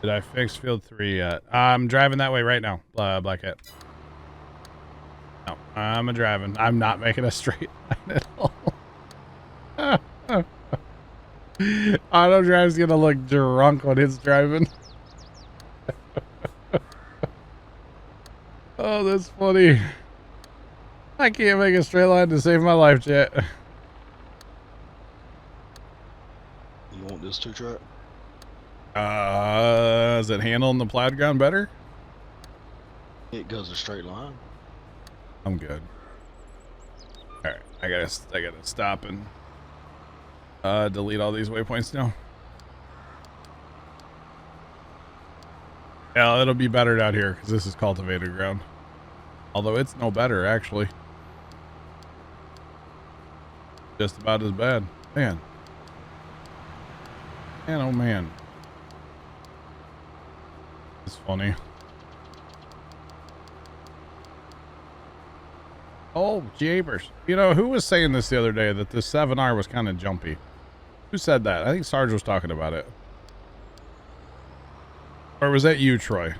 Did I fix field 3 yet? I'm driving that way right now, Black Hat. No, I'm driving. I'm not making a straight line at all. Auto drive's gonna look drunk when it's driving. Oh, that's funny. I can't make a straight line to save my life, chat. You want this 2-track? Is it handling the plowed ground better? It goes a straight line. I'm good. All right, I gotta stop and delete all these waypoints now. Yeah, it'll be better down here because this is cultivated ground. Although it's no better actually. Just about as bad, man. Man, oh man. It's funny. Oh, jeepers. You know, who was saying this the other day that this 7R was kind of jumpy? Who said that? I think Sarge was talking about it. Or was that you, Troy?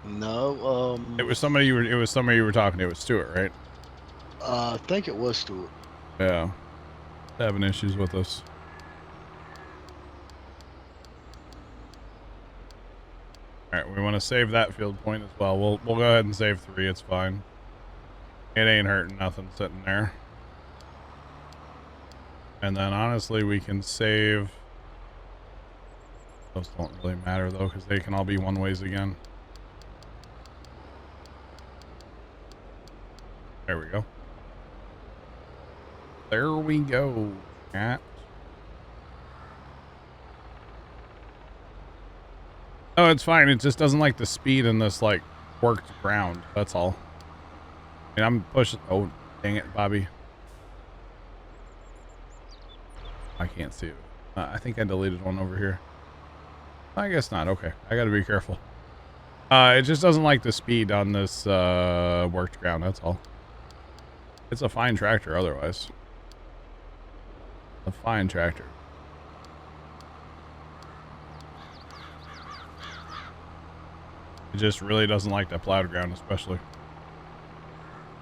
No, It was somebody you were talking to. It was Stuart, right? I think it was Stuart. Yeah. Having issues with us. Alright, we want to save that field point as well. We'll go ahead and save 3, it's fine. It ain't hurting nothing sitting there. And then honestly we can save. Those don't really matter though, because they can all be one ways again. There we go. There we go, chat. Oh, it's fine. It just doesn't like the speed in this, like, worked ground. That's all. I mean, I'm pushing. Oh, dang it, Bobby. I can't see it. I think I deleted one over here. I guess not. Okay. I gotta be careful. It just doesn't like the speed on this, worked ground. That's all. It's a fine tractor otherwise. A fine tractor. It just really doesn't like that plowed ground, especially.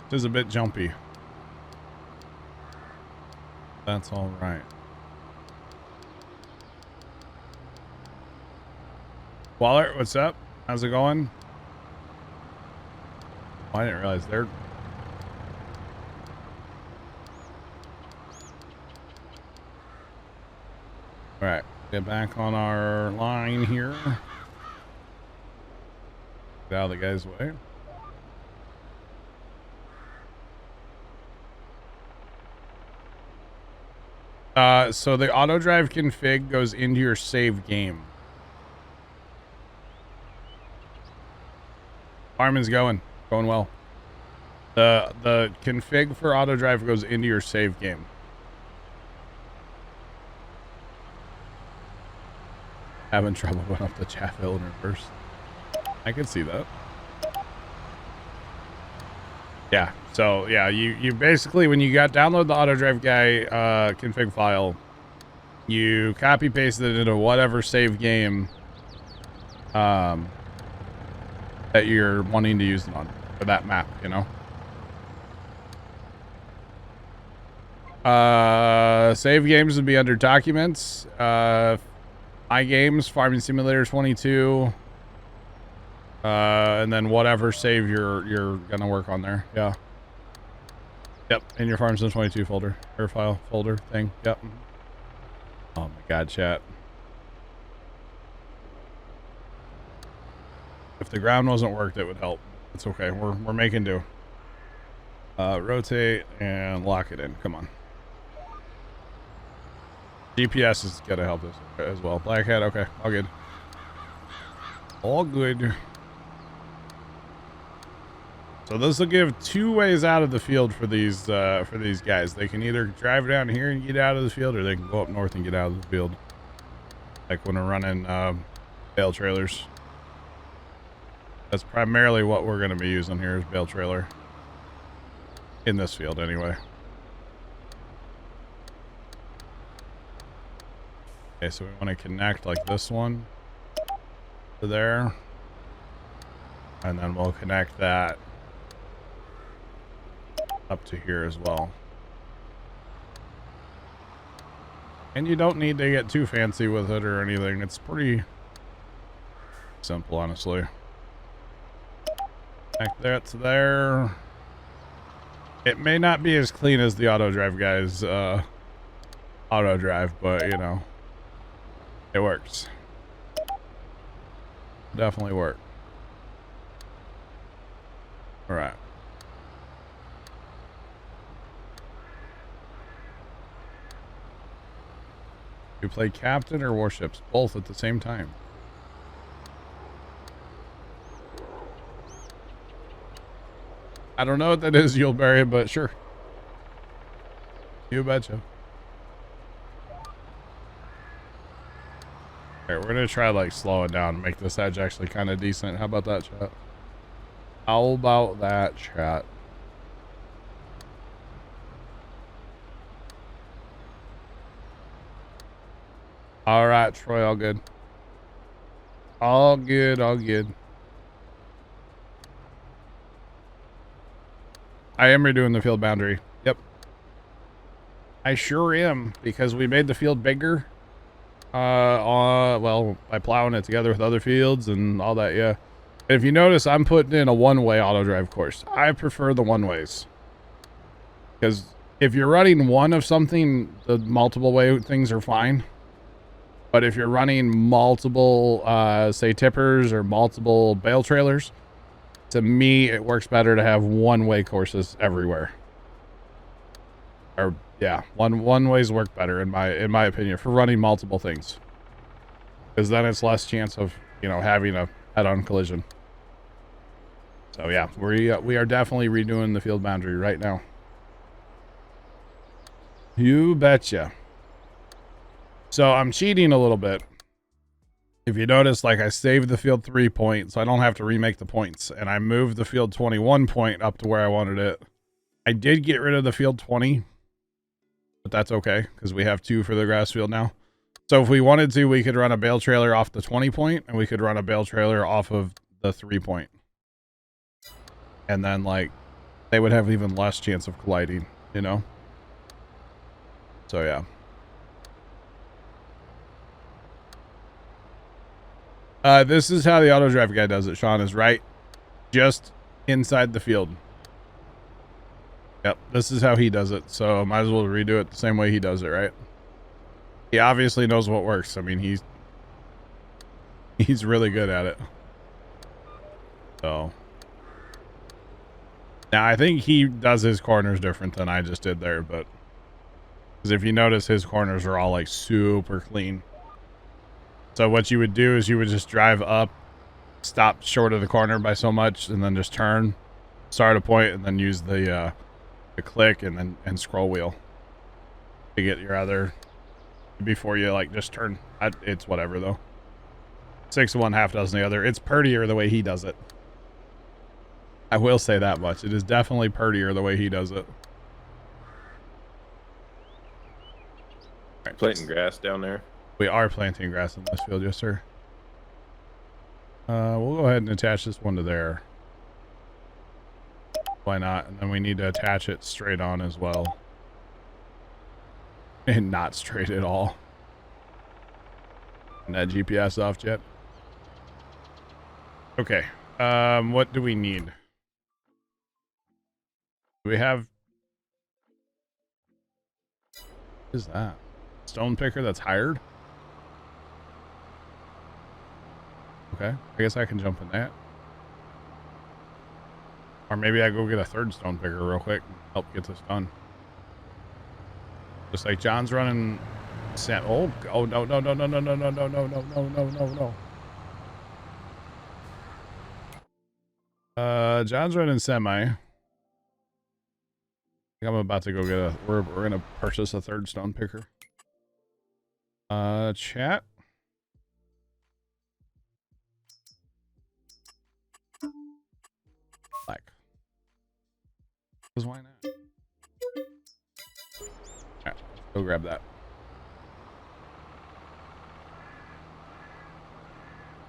It is a bit jumpy. That's all right. Waller, what's up? How's it going? Oh, I didn't realize they're... All right. Get back on our line here. Get out of the guy's way. So the auto drive config goes into your save game. Farming's going well. The config for auto drive goes into your save game. Having trouble going up the chat hill in reverse. I can see that. Yeah, so yeah, you basically, when you download the auto drive guy config file, you copy paste it into whatever save game that you're wanting to use it on for that map, you know. Save games would be under documents, my games, Farming Simulator 22, and then whatever save you're gonna work on there. Yeah. Yep, in your Farm Sim 22 folder, or file folder thing. Yep. Oh my god, chat. If the ground wasn't worked, it would help. It's okay. We're making do. Rotate and lock it in. Come on. GPS is gonna help us as well. Black hat, okay, all good. All good. So this will give two ways out of the field for these guys. They can either drive down here and get out of the field, or they can go up north and get out of the field. Like when we're running bale trailers. That's primarily what we're gonna be using here is bale trailer. In this field anyway. Okay, so we want to connect like this one to there. And then we'll connect that up to here as well. And you don't need to get too fancy with it or anything. It's pretty simple, honestly. Connect that to there. It may not be as clean as the auto drive guys auto drive, but you know, it works. Definitely work. All right. You play captain or warships? Both at the same time. I don't know what that is, Yuleberry, but sure. You betcha. Alright, we're gonna try like slow it down and make this edge actually kind of decent. How about that, chat? How about that, chat? All right, Troy, all good. All good, all good. I am redoing the field boundary. Yep. I sure am, because we made the field bigger. Well, by plowing it together with other fields and all that, yeah. And if you notice, I'm putting in a one-way auto drive course. I prefer the one-ways. Because if you're running one of something, the multiple way things are fine. But if you're running multiple, say, tippers or multiple bale trailers, to me, it works better to have one-way courses everywhere. Or yeah, one ways work better in my opinion for running multiple things, because then it's less chance of, you know, having a head-on collision. So yeah, we are definitely redoing the field boundary right now. You betcha. So I'm cheating a little bit. If you notice, like, I saved the field 3 point, so I don't have to remake the points, and I moved the field 21 point up to where I wanted it. I did get rid of the field 20, but that's okay, because we have 2 for the grass field now. So if we wanted to, we could run a bale trailer off the 20 point, and we could run a bale trailer off of the 3 point. And then, like, they would have even less chance of colliding, you know? So, yeah. This is how the auto drive guy does it. Sean is right. Just inside the field. Yep, this is how he does it. So might as well redo it the same way he does it, right? He obviously knows what works. I mean, he's really good at it. So now I think he does his corners different than I just did there, but because if you notice, his corners are all like super clean. So what you would do is you would just drive up, stop short of the corner by so much, and then just turn, start a point, and then use the click and scroll wheel to get your other before you like just turn. It's whatever though. 6 of one, half dozen the other. It's prettier the way he does it. I will say that much. It is definitely prettier the way he does it. Right, Planting grass down there. we are planting grass in this field, yes sir. We'll go ahead and attach this one to there. Why not? And then we need to attach it straight on as well. And not straight at all. And that GPS off yet? Okay. What do we need? Do we have... What is that? Stone picker that's hired? Okay. I guess I can jump in that. Or maybe I go get a third stone picker real quick and help get this done. Just like John's running... Oh no, no, no, no, no, no, no, no, no, no, no, no, no, no. John's running semi. I think I'm about to go get a... We're gonna purchase a third stone picker. Chat. Black. Because why not? Alright, go grab that.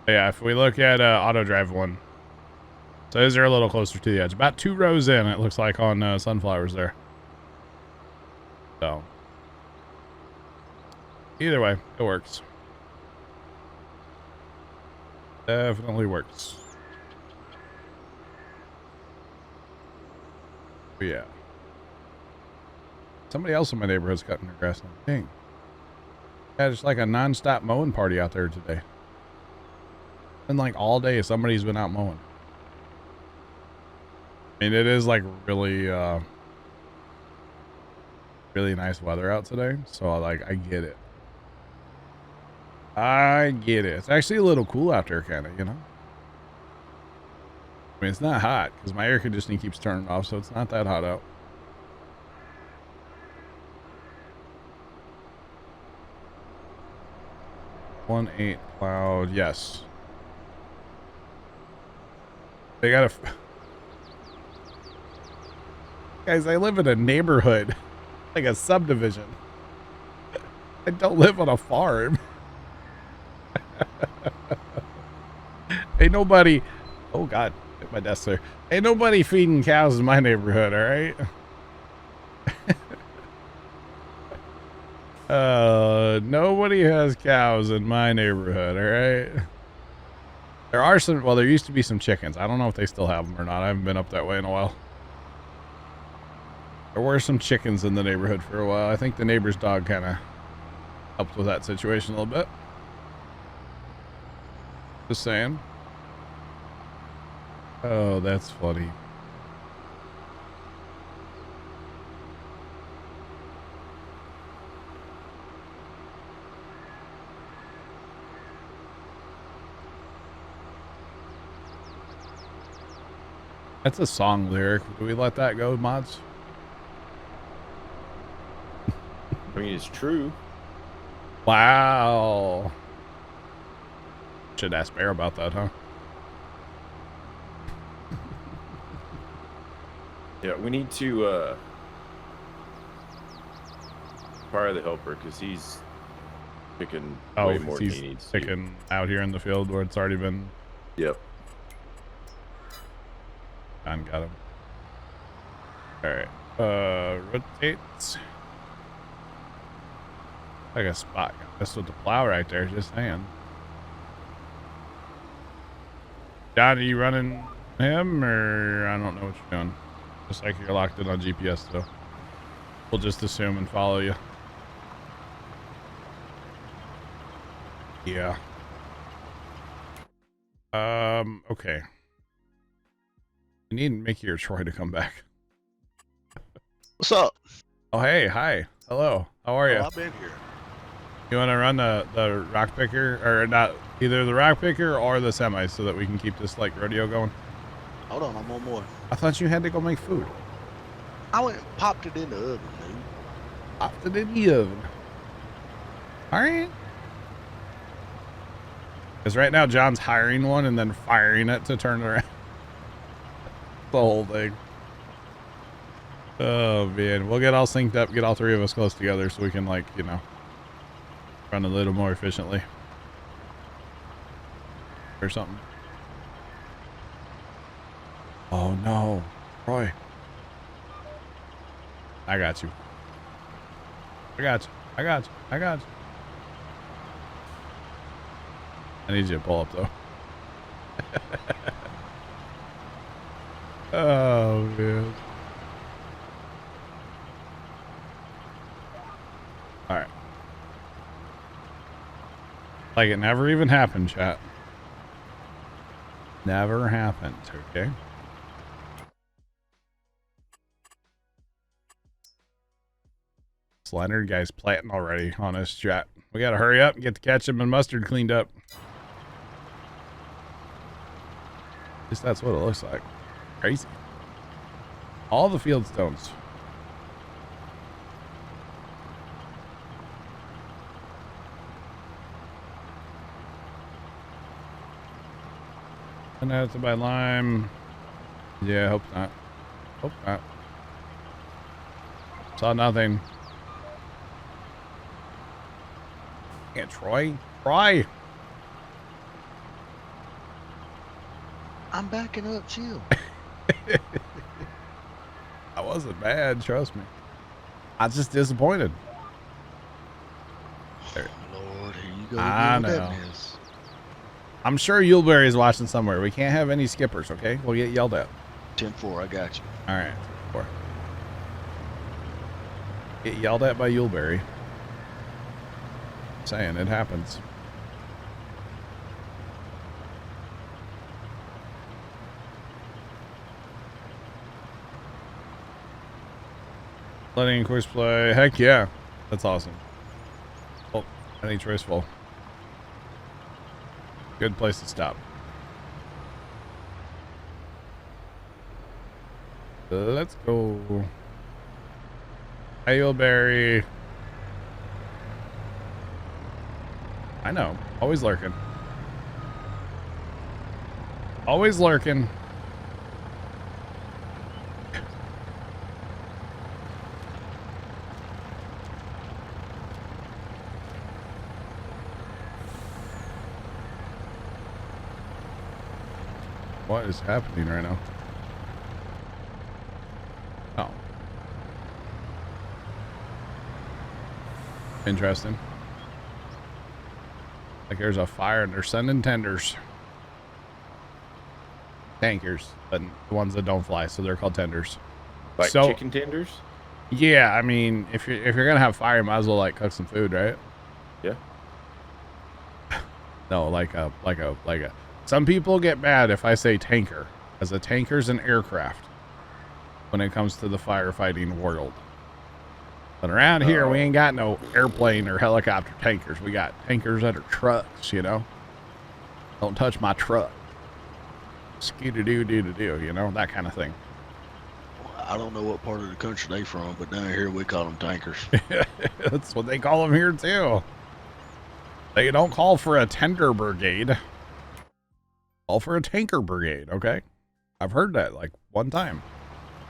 Yeah, if we look at auto drive one, so these are a little closer to the edge. About 2 rows in, it looks like on sunflowers there. So either way, it works. Definitely works. But yeah. Somebody else in my neighborhood's cutting their grass now. Dang. Yeah, just like a non-stop mowing party out there today. And like all day somebody's been out mowing. I mean, it is like really really nice weather out today, so like I get it. I get it. It's actually a little cool out there, kind of, you know. I mean, it's not hot because my air conditioning keeps turning off, so it's not that hot out. One 8 cloud, yes. They got a... Guys, I live in a neighborhood, like a subdivision. I don't live on a farm. Ain't nobody... Oh, God. Hit my desk there. Ain't nobody feeding cows in my neighborhood, all right? Nobody has cows in my neighborhood, all right? There are some... Well, there used to be some chickens. I don't know if they still have them or not. I haven't been up that way in a while. There were some chickens in the neighborhood for a while. I think the neighbor's dog kind of helped with that situation a little bit. Just saying. Oh, that's funny. That's a song lyric. Do we let that go, mods? I mean, it's true. Wow. Should ask Bear about that, huh? Yeah, we need to fire the helper because he's picking way more than he needs to. Picking out here in the field where it's already been. Yep. John got him. All right. Rotates. Like a spot. That's with the plow right there. Just saying. John, are you running him or I don't know what you're doing? Just like you're locked in on GPS, so we'll just assume and follow you. Yeah. Okay. You need Mickey or Troy to come back. What's up? Oh, hey, hi. Hello. How are you? Oh, I've been here. You want to run the rock picker, or not, either the rock picker or the semi, so that we can keep this like rodeo going? Hold on, I'm on more. I thought you had to go make food. I went and popped it in the oven, dude. Popped it in the oven. All right. Because right now John's hiring one and then firing it to turn it around. The whole thing. Oh man, we'll get all synced up, get all three of us close together so we can, like, you know, run a little more efficiently. Or something. Oh no, Roy. I got you. I got you. I got you. I got you. I need you to pull up though. Oh man. All right. Like it never even happened, chat. Never happened, okay? This Leonard guy's planting already on us, chat. We gotta hurry up and get the ketchup and mustard cleaned up. At least that's what it looks like. Crazy. All the field stones. And I have to buy lime. Yeah, hope not. Hope not. Saw nothing. Yeah, Troy. Troy! I'm backing up, chill. I wasn't bad, trust me. I was just disappointed. There. Lord, here you go. I again with know. that mess. I'm sure Yuleberry's watching somewhere. We can't have any skippers, okay? We'll get yelled at. 10-4, I got you. All right. 4. Get yelled at by Yuleberry. Saying it happens. Letting course play. Heck yeah. That's awesome. Oh, I think Troy's full. Good place to stop. Let's go. Yuleberry. I know. Always lurking. Always lurking. What is happening right now? Oh. Interesting. Like there's a fire and they're sending tenders. Tankers, but the ones that don't fly, so they're called tenders. Like So- chicken tenders? Yeah, I mean, if you're gonna have fire, you might as well like cook some food, right? Yeah. No, like a. Some people get mad if I say tanker, as a tanker's an aircraft when it comes to the firefighting world. But around here, we ain't got no airplane or helicopter tankers. We got tankers that are trucks, you know? Don't touch my truck. Skee-doo-doo-doo-doo, you know? That kind of thing. I don't know what part of the country they from, but down here we call them tankers. That's what they call them here, too. They don't call for a tender brigade. Call for a tanker brigade, okay? I've heard that, like, one time.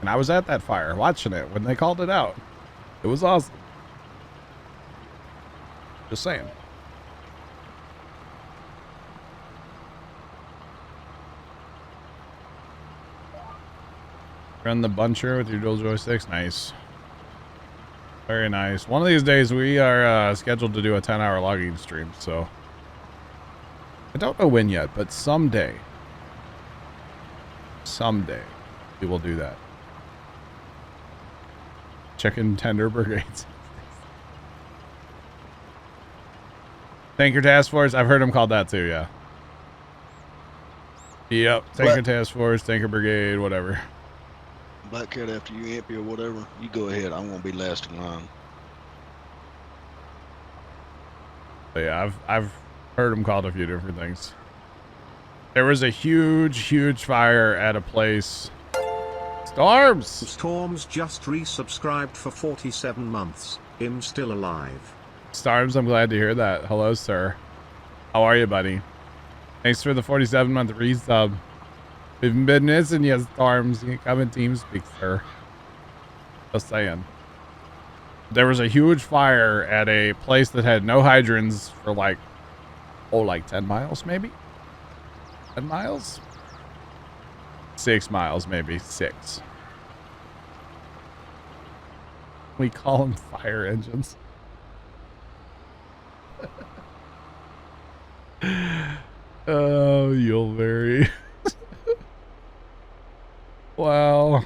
And I was at that fire, watching it, when they called it out. It was awesome. Just saying. Run the buncher with your dual joysticks. Nice. Very nice. One of these days we are scheduled to do a 10-hour logging stream, so I don't know when yet, but someday we will do that. Chicken tender brigades. Tanker Task Force. I've heard him called that too. Yeah. Yep. Tanker Task Force, Tanker Brigade, whatever. Black Cat, after you ampy or whatever, you go ahead. I'm gonna be last in line. But yeah, I've heard him called a few different things. There was a huge fire at a place. Storms just resubscribed for 47 months. I'm still alive. Storms, I'm glad to hear that. Hello, sir. How are you, buddy? Thanks for the 47-month resub. We've been missing you, Storms. You come in TeamSpeak, sir. Just saying. There was a huge fire at a place that had no hydrants for like 10 miles, maybe? 10 miles? 6 miles, maybe. 6. We call them fire engines. Oh, Yuleberry. Wow.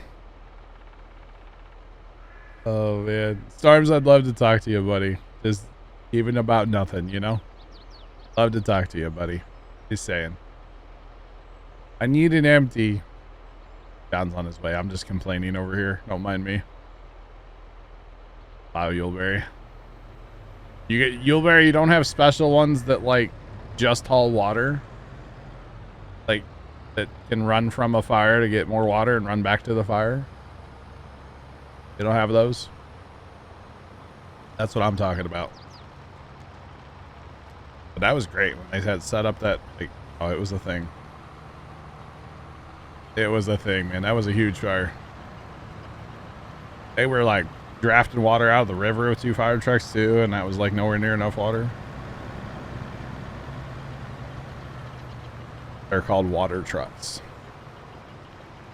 Oh, man. Storms, I'd love to talk to you, buddy. Just even about nothing, you know? Love to talk to you, buddy. Just saying. I need an empty. John's on his way. I'm just complaining over here. Don't mind me. Wow, Yuleberry. You get Yuleberry, you don't have special ones that like just haul water? Like that can run from a fire to get more water and run back to the fire? You don't have those? That's what I'm talking about. But that was great when they had set up that, like, oh, it was a thing. It was a thing, man. That was a huge fire. They were like drafting water out of the river with 2 fire trucks too, and that was like nowhere near enough water. They're called water trucks.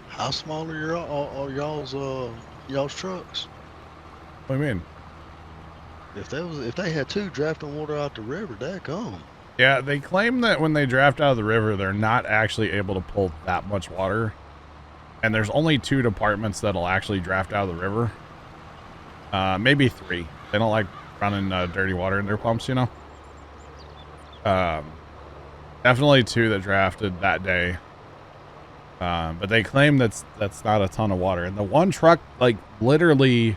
How small are y'all's trucks? What do you mean? If they had 2 drafting water out the river, that come. Yeah, they claim that when they draft out of the river, they're not actually able to pull that much water. And there's only 2 departments that'll actually draft out of the river. Maybe 3. They don't like running dirty water in their pumps, you know? Definitely 2 that drafted that day. But they claim that's not a ton of water. And the one truck, like, literally,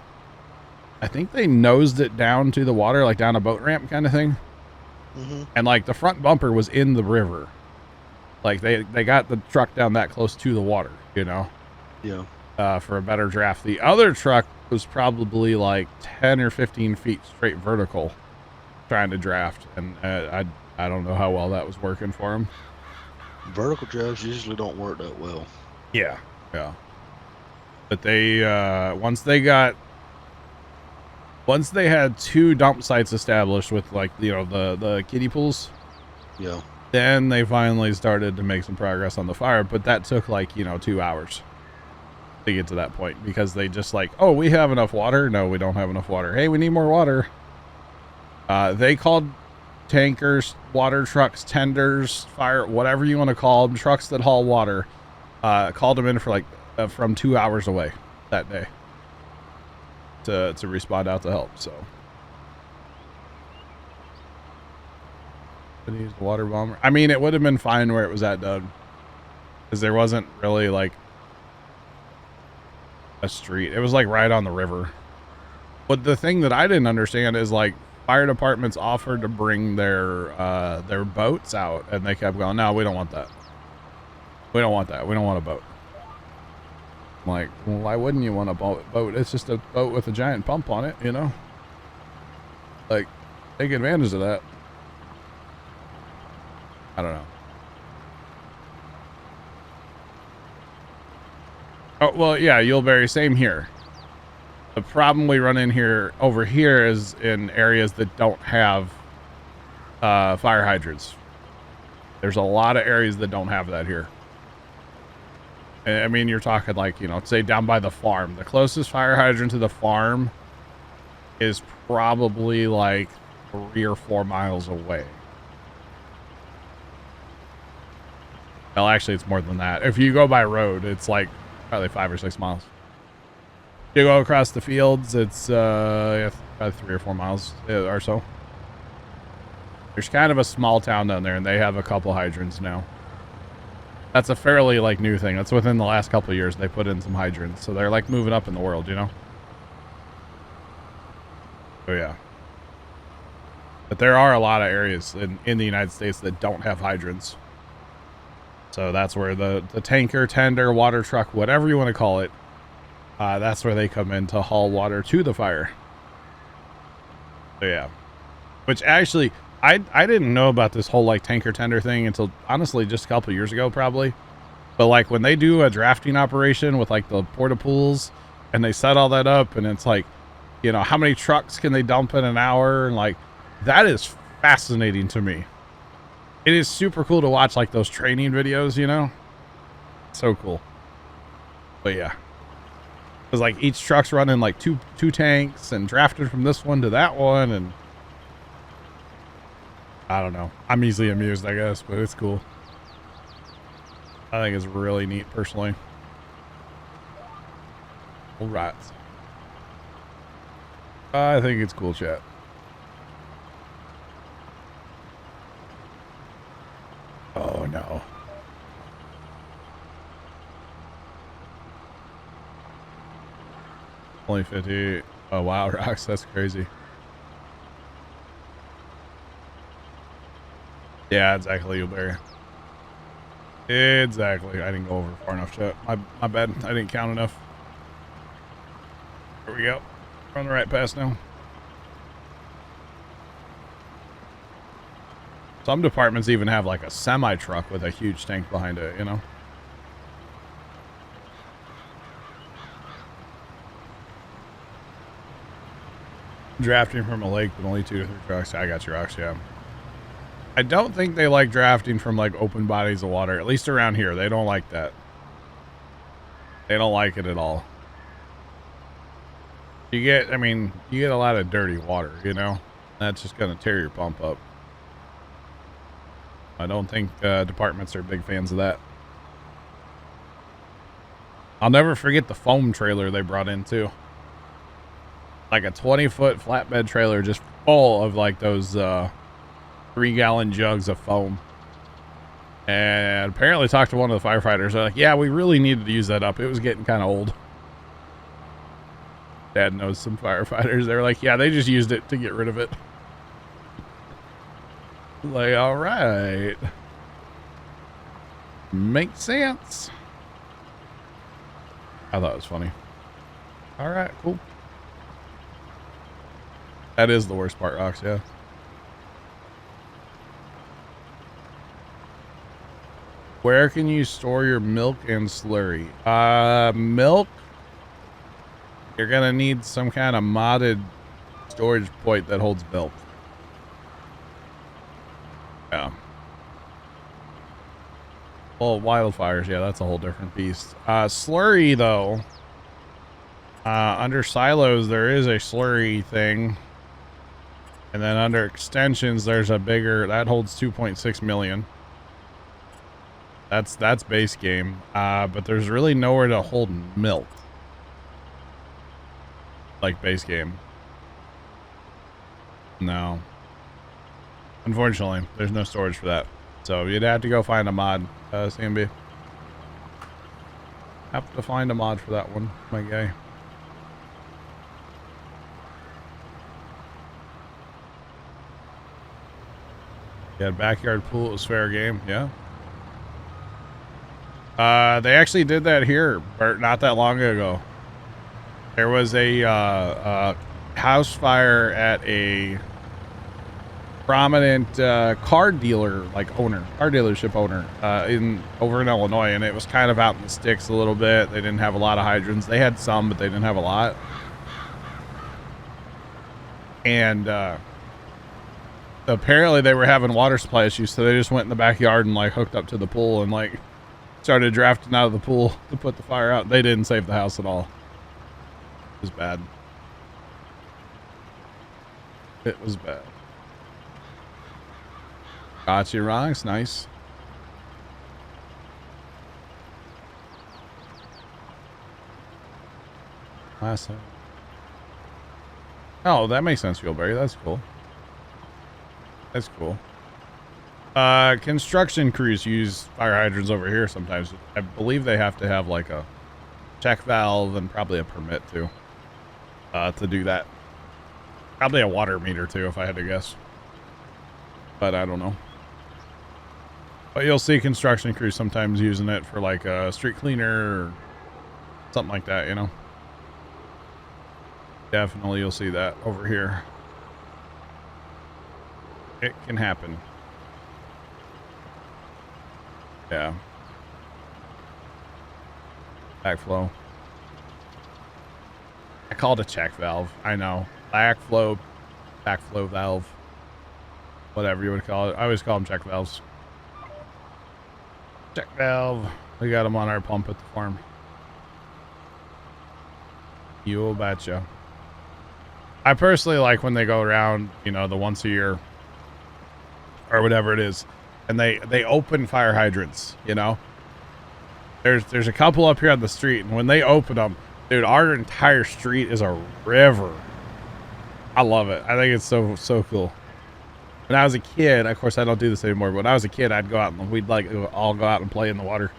I think they nosed it down to the water, like down a boat ramp kind of thing. Mm-hmm. And like the front bumper was in the river. Like they got the truck down that close to the water, you know? Yeah. For a better draft. The other truck was probably like 10 or 15 feet straight vertical trying to draft. And I don't know how well that was working for him. Vertical drafts usually don't work that well. Yeah. Yeah. But they, once they had 2 dump sites established with, like, you know, the kiddie pools. Yeah. Then they finally started to make some progress on the fire, but that took like, you know, 2 hours to get to that point because they just like, oh, we have enough water. No, we don't have enough water. Hey, we need more water. They called tankers, water trucks, tenders, fire, whatever you want to call them, trucks that haul water, called them in for like from 2 hours away that day to respond out to help. So could use the water bomber. I mean, it would have been fine where it was at, Doug, because there wasn't really like a street. It was like right on the river. But the thing that I didn't understand is like fire departments offered to bring their boats out, and they kept going, no, we don't want that. We don't want that. We don't want a boat. I'm like, well, why wouldn't you want a boat? It's just a boat with a giant pump on it, you know? Like, take advantage of that. I don't know. Oh, well, yeah, Yuleberry, same here. The problem we run in here, over here, is in areas that don't have fire hydrants. There's a lot of areas that don't have that here. I mean, you're talking like, you know, say down by the farm. The closest fire hydrant to the farm is probably like 3 or 4 miles away. Well, actually, it's more than that. If you go by road, it's like probably 5 or 6 miles. You go across the fields, it's yeah, about 3 or 4 miles or so. There's kind of a small town down there, and they have a couple hydrants now. That's a fairly, like, new thing. That's within the last couple of years they put in some hydrants. So they're, like, moving up in the world, you know? Oh, yeah. But there are a lot of areas in the United States that don't have hydrants. So that's where the tanker, tender, water truck, whatever you want to call it, that's where they come in to haul water to the fire. So, yeah. Which actually, I didn't know about this whole, like, tanker tender thing until, honestly, just a couple years ago, probably. But, like, when they do a drafting operation with, like, the porta pools, and they set all that up, and it's like, you know, how many trucks can they dump in an hour? And, like, that is fascinating to me. It is super cool to watch, like, those training videos, you know? So cool. But, yeah. Because, like, each truck's running, like, two tanks, and drafted from this one to that one, and I don't know. I'm easily amused, I guess, but it's cool. I think it's really neat, personally. All right. I think it's cool, chat. Oh, no. Only 50. Oh, wow, Rox. That's crazy. Yeah, exactly, Uberry. Exactly. I didn't go over far enough, chat. My bad. I didn't count enough. Here we go. We're on the right pass now. Some departments even have like a semi truck with a huge tank behind it, you know? Drafting from a lake with only 2 to 3 trucks. I got your rocks, yeah. I don't think they like drafting from like open bodies of water, at least around here. They don't like that. They don't like it at all. You get a lot of dirty water, you know? That's just going to tear your pump up. I don't think departments are big fans of that. I'll never forget the foam trailer they brought in too. Like a 20-foot flatbed trailer just full of like those 3-gallon jugs of foam. And apparently talked to one of the firefighters. They're like, yeah, we really needed to use that up. It was getting kind of old. Dad knows some firefighters. They're like, yeah, they just used it to get rid of it. Like, all right. Makes sense. I thought it was funny. All right, cool. That is the worst part, Rox, yeah. Where can you store your milk and slurry? Milk? You're gonna need some kind of modded storage point that holds milk. Yeah. Well, wildfires, yeah, that's a whole different beast. Slurry, though. Under silos, there is a slurry thing. And then under extensions, there's a bigger, that holds 2.6 million. That's base game. But there's really nowhere to hold milk. Like base game. No. Unfortunately, there's no storage for that. So you'd have to go find a mod, CMB. Have to find a mod for that one, my guy. Yeah, backyard pool is fair game, yeah. They actually did that here, Bert, not that long ago. There was a house fire at a prominent car dealer, like car dealership owner, over in Illinois, and it was kind of out in the sticks a little bit. They didn't have a lot of hydrants. They had some, but they didn't have a lot. And apparently they were having water supply issues, so they just went in the backyard and like hooked up to the pool and like started drafting out of the pool to put the fire out. They didn't save the house at all. It was bad. It was bad. Gotcha, Ronks. Nice. Last time. Oh, that makes sense, Fieldberry. That's cool. That's cool. Construction crews use fire hydrants over here sometimes. I believe they have to have like a check valve and probably a permit too, to do that. Probably a water meter too, if I had to guess. But I don't know. But you'll see construction crews sometimes using it for like a street cleaner or something like that, you know. Definitely you'll see that over here. It can happen. Yeah. Backflow. I called a check valve. I know. Backflow valve. Whatever you would call it. I always call them check valves. Check valve. We got them on our pump at the farm. You betcha. I personally like when they go around, you know, the once a year or whatever it is, and they open fire hydrants, you know. There's a couple up here on the street, and when they open them, dude, our entire street is a river. I love it. I think it's so cool. When I was a kid, of course I don't do this anymore, but when I was a kid, I'd go out and we'd like all go out and play in the water.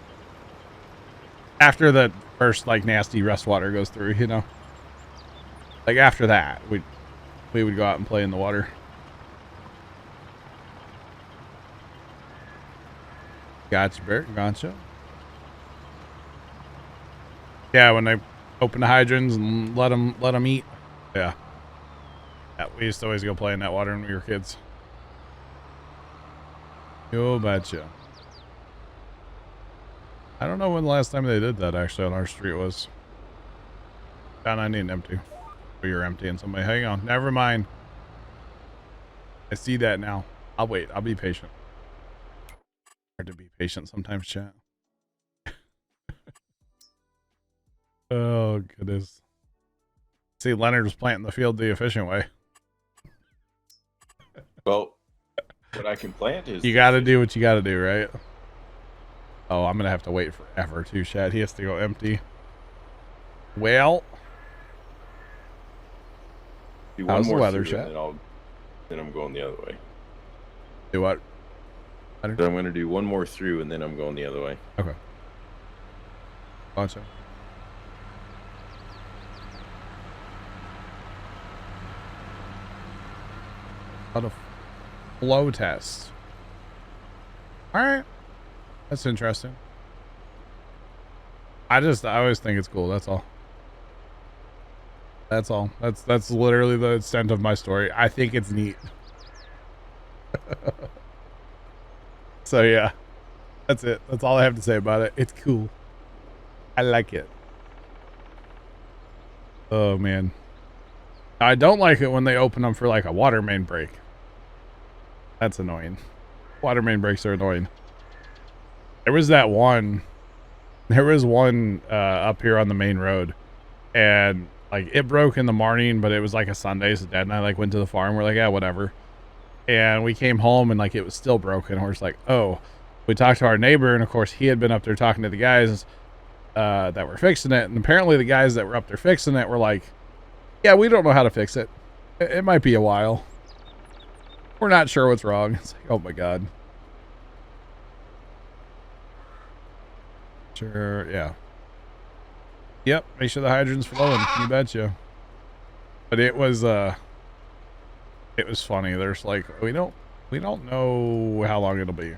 After the first like nasty rust water goes through, you know. Like after that, we would go out and play in the water. Gotcha, Bert. Gotcha. Yeah, when they open the hydrants and let them eat. Yeah. Yeah, we used to always go play in that water when we were kids. You betcha. I don't know when the last time they did that actually on our street was. John, I need an empty. Oh, you're emptying somebody. Hang on. Never mind. I see that now. I'll wait. I'll be patient. Hard to be patient sometimes, chat. Oh, goodness. See, Leonard was planting the field the efficient way. Well, what I can plant is... You got to do what you got to do, right? Oh, I'm going to have to wait forever, too, Chad. He has to go empty. Well... Do how's one the more weather, through, Chad? and then I'm going the other way. Do what? So I'm going to do one more through, and then I'm going the other way. Okay. Gotcha. Lot of flow tests. All right, that's interesting. I always think it's cool. That's all. That's all. That's literally the extent of my story. I think it's neat. So yeah, that's it. That's all I have to say about it. It's cool. I like it. Oh man. I don't like it when they open them for like a water main break. That's annoying. Water main breaks are annoying. There was one up here on the main road, and like it broke in the morning, but it was like a Sunday, so Dad and I like went to the farm. We're like, yeah, whatever. And we came home and like it was still broken. We're just like, oh. We talked to our neighbor, and of course he had been up there talking to the guys that were fixing it, and apparently the guys that were up there fixing it were like, yeah, we don't know how to fix it. It might be a while. We're not sure what's wrong. It's like, oh my God. Sure, yeah. Yep, make sure the hydrant's flowing. You betcha. But it was funny. There's like, we don't know how long it'll be.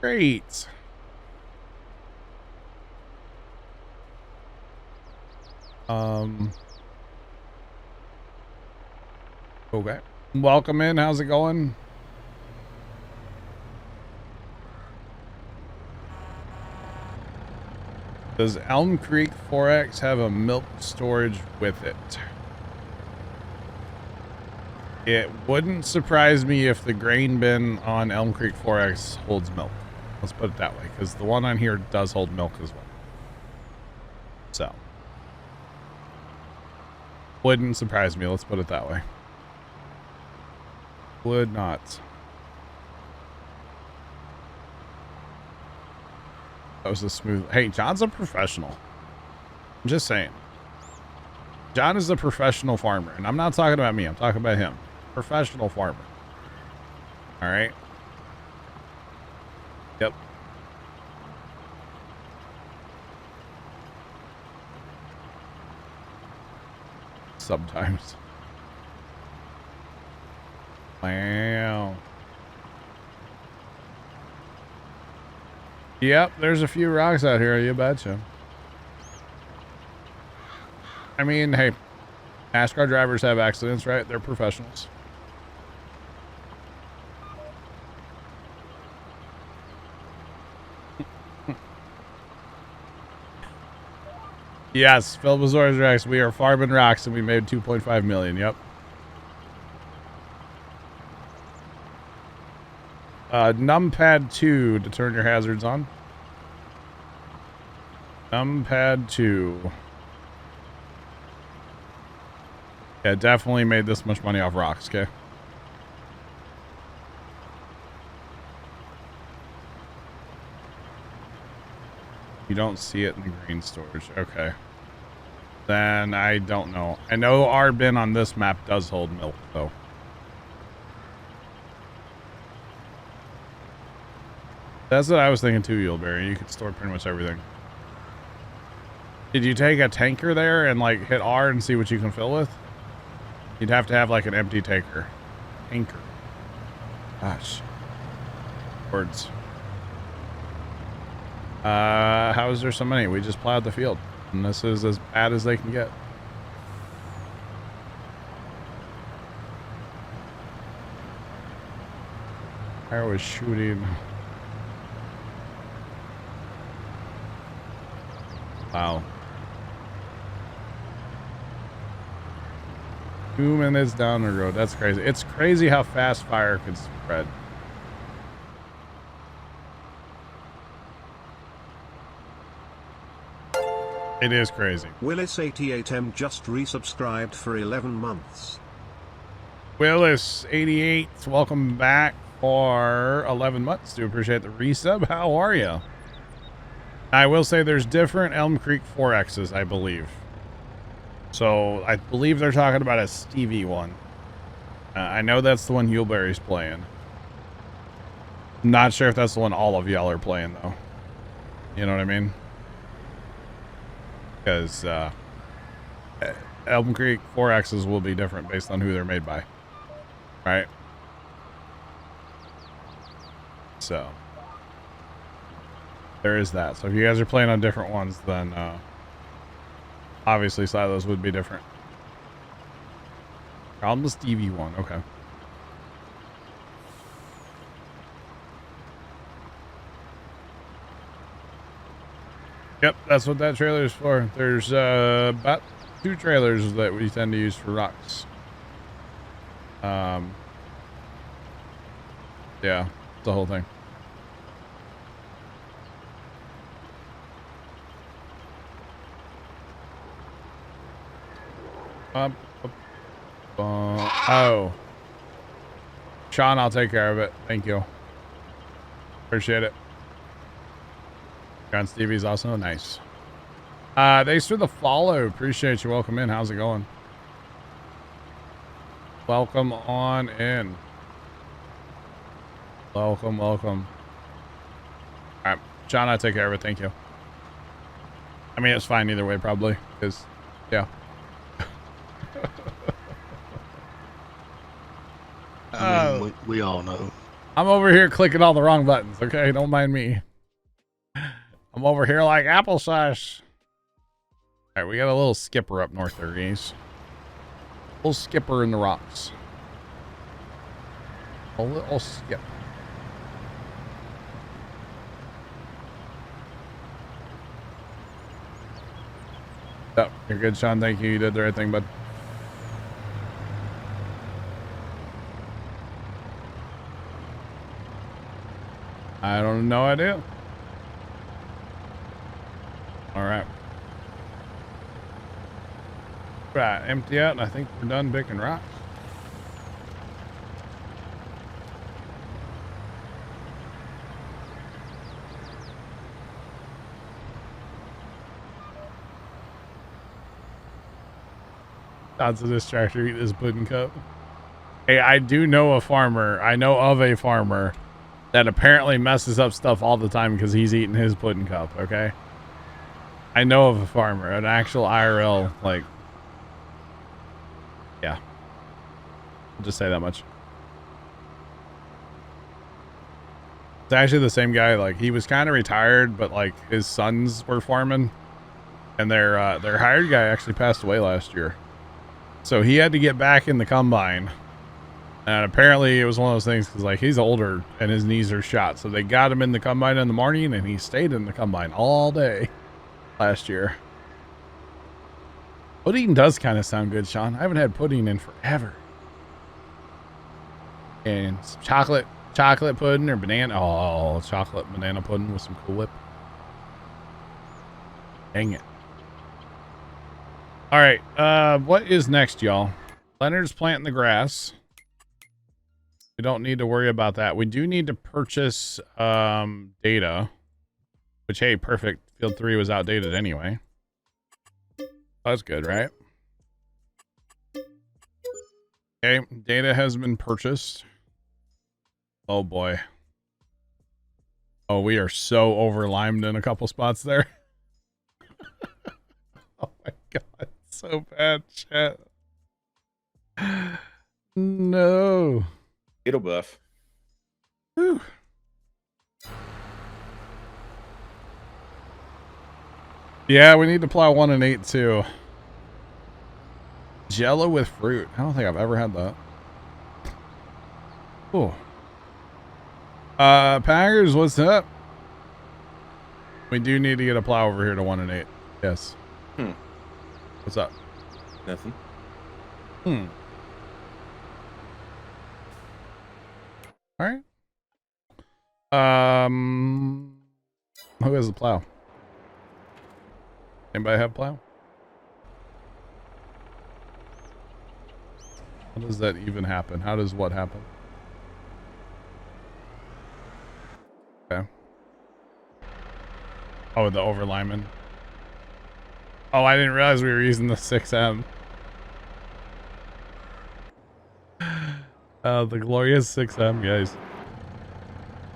Great. Okay. Welcome in. How's it going? Does Elm Creek 4X have a milk storage with it? It wouldn't surprise me if the grain bin on Elm Creek 4X holds milk. Let's put it that way, because the one on here does hold milk as well. So. Wouldn't surprise me. Let's put it that way. Would not. That was a smooth. Hey, John's a professional. I'm just saying. John is a professional farmer, and I'm not talking about me. I'm talking about him. Professional farmer. All right. Yep. Sometimes. Wow. Yep, there's a few rocks out here, you betcha. I mean, hey, NASCAR drivers have accidents, right? They're professionals. Yes, Phil Bazor's Rex. We are farming rocks and we made 2.5 million. Yep. Numpad 2 to turn your hazards on. Numpad 2. Yeah, definitely made this much money off rocks, okay? You don't see it in the green storage. Okay. Then I don't know. I know our bin on this map does hold milk, though. That's what I was thinking too, Yulberry. You could store pretty much everything. Did you take a tanker there and like hit R and see what you can fill with? You'd have to have like an empty tanker. Tanker. Gosh. Words. How is there so many? We just plowed the field. And this is as bad as they can get. I was shooting. Wow. 2 minutes down the road. That's crazy. It's crazy how fast fire can spread. It is crazy. Willis88M just resubscribed for 11 months. Willis88, welcome back for 11 months. Do appreciate the resub. How are you? I will say there's different Elm Creek 4Xs, I believe. So I believe they're talking about a Stevie one. I know that's the one Huleberry's playing. Not sure if that's the one all of y'all are playing, though. You know what I mean? Because Elm Creek 4Xs will be different based on who they're made by. Right? So there is that. So if you guys are playing on different ones, then obviously silos would be different. On the Stevie one, okay. Yep, that's what that trailer is for. There's about 2 trailers that we tend to use for rocks. Yeah, the whole thing. Oh. Sean, I'll take care of it. Thank you. Appreciate it. John Stevie's also nice. Thanks for the follow. Appreciate you. Welcome in. How's it going? Welcome on in. Welcome, welcome. All right, John, I'll take care of it. Thank you. I mean, it's fine either way, probably, because, yeah. I mean, we all know. I'm over here clicking all the wrong buttons, okay? Don't mind me. I'm over here like applesauce. All right, we got a little skipper up north there, guys. Little skipper in the rocks. A little skip. Oh, you're good, Sean. Thank you. You did the right thing, bud. I don't have no idea. All right. Right, empty out, and I think we're done picking rocks. Odds of this tractor eat this pudding cup. Hey, I do know a farmer. I know of a farmer that apparently messes up stuff all the time because he's eating his pudding cup, okay? I know of a farmer, an actual IRL, like, yeah. I'll just say that much. It's actually the same guy, like, he was kind of retired, but, like, his sons were farming, and their hired guy actually passed away last year. So he had to get back in the combine. And apparently it was one of those things because, like, he's older and his knees are shot. So they got him in the combine in the morning and he stayed in the combine all day last year. Pudding does kind of sound good, Sean. I haven't had pudding in forever. And some chocolate pudding or banana. Oh, chocolate banana pudding with some Cool Whip. Dang it. All right. What is next, y'all? Leonard's planting the grass. We don't need to worry about that. We do need to purchase data, which, hey, perfect. Field 3 was outdated anyway. That's good, right? Okay, data has been purchased. Oh, boy. Oh, we are so over-limed in a couple spots there. Oh, my God. So bad, chat. No. It'll buff. Whew. Yeah, we need to plow 1 and 8 too. Jello with fruit. I don't think I've ever had that. Cool. Packers, what's up? We do need to get a plow over here to 1 and 8. Yes. What's up? Nothing. All right. Who has the plow? Anybody have plow? How does that even happen? How does what happen? Okay. Oh, the overlineman. Oh, I didn't realize we were using the 6M. The glorious 6M, guys.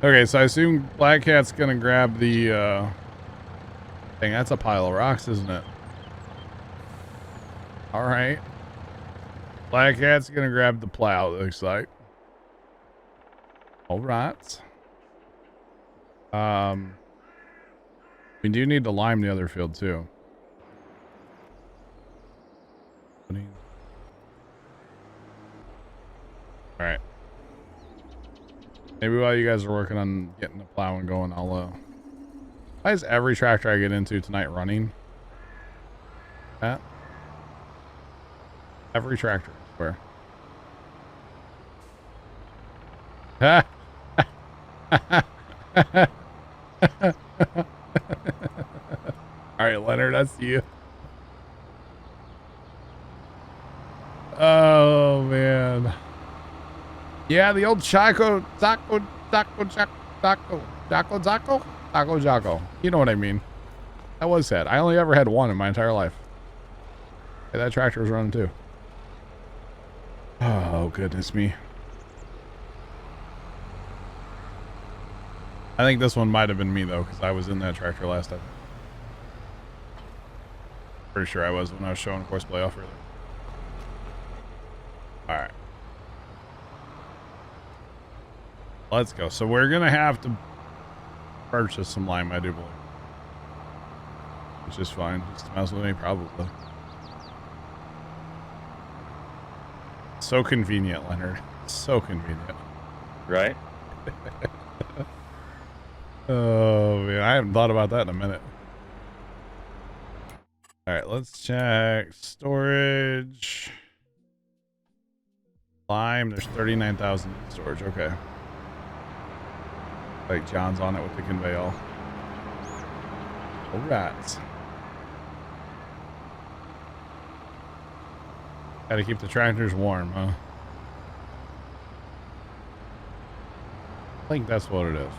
Okay, so I assume Black Cat's gonna grab the, dang, that's a pile of rocks, isn't it? Alright. Black Cat's gonna grab the plow, it looks like. Alright. We do need to lime the other field, too. Alright. Maybe while you guys are working on getting the plowing going, I'll, why is every tractor I get into tonight running? That? Every tractor, I swear. Alright, Leonard, that's you. Oh, man. Yeah, the old Chaco, Taco. You know what I mean. That was sad. I only ever had one in my entire life. Hey, that tractor was running too. Oh, goodness me. I think this one might have been me, though, because I was in that tractor last time. Pretty sure I was when I was showing course playoff earlier. Alright. Let's go. So we're going to have to purchase some lime, I do believe. Which is fine. Just to mess with me, probably. So convenient, Leonard. So convenient. Right? Oh, man. I haven't thought about that in a minute. Alright, let's check. Storage. Lime. There's 39,000 in storage. Okay. Like John's on it with the conveyor. Alright. Gotta keep the tractors warm, huh? I think that's what it is.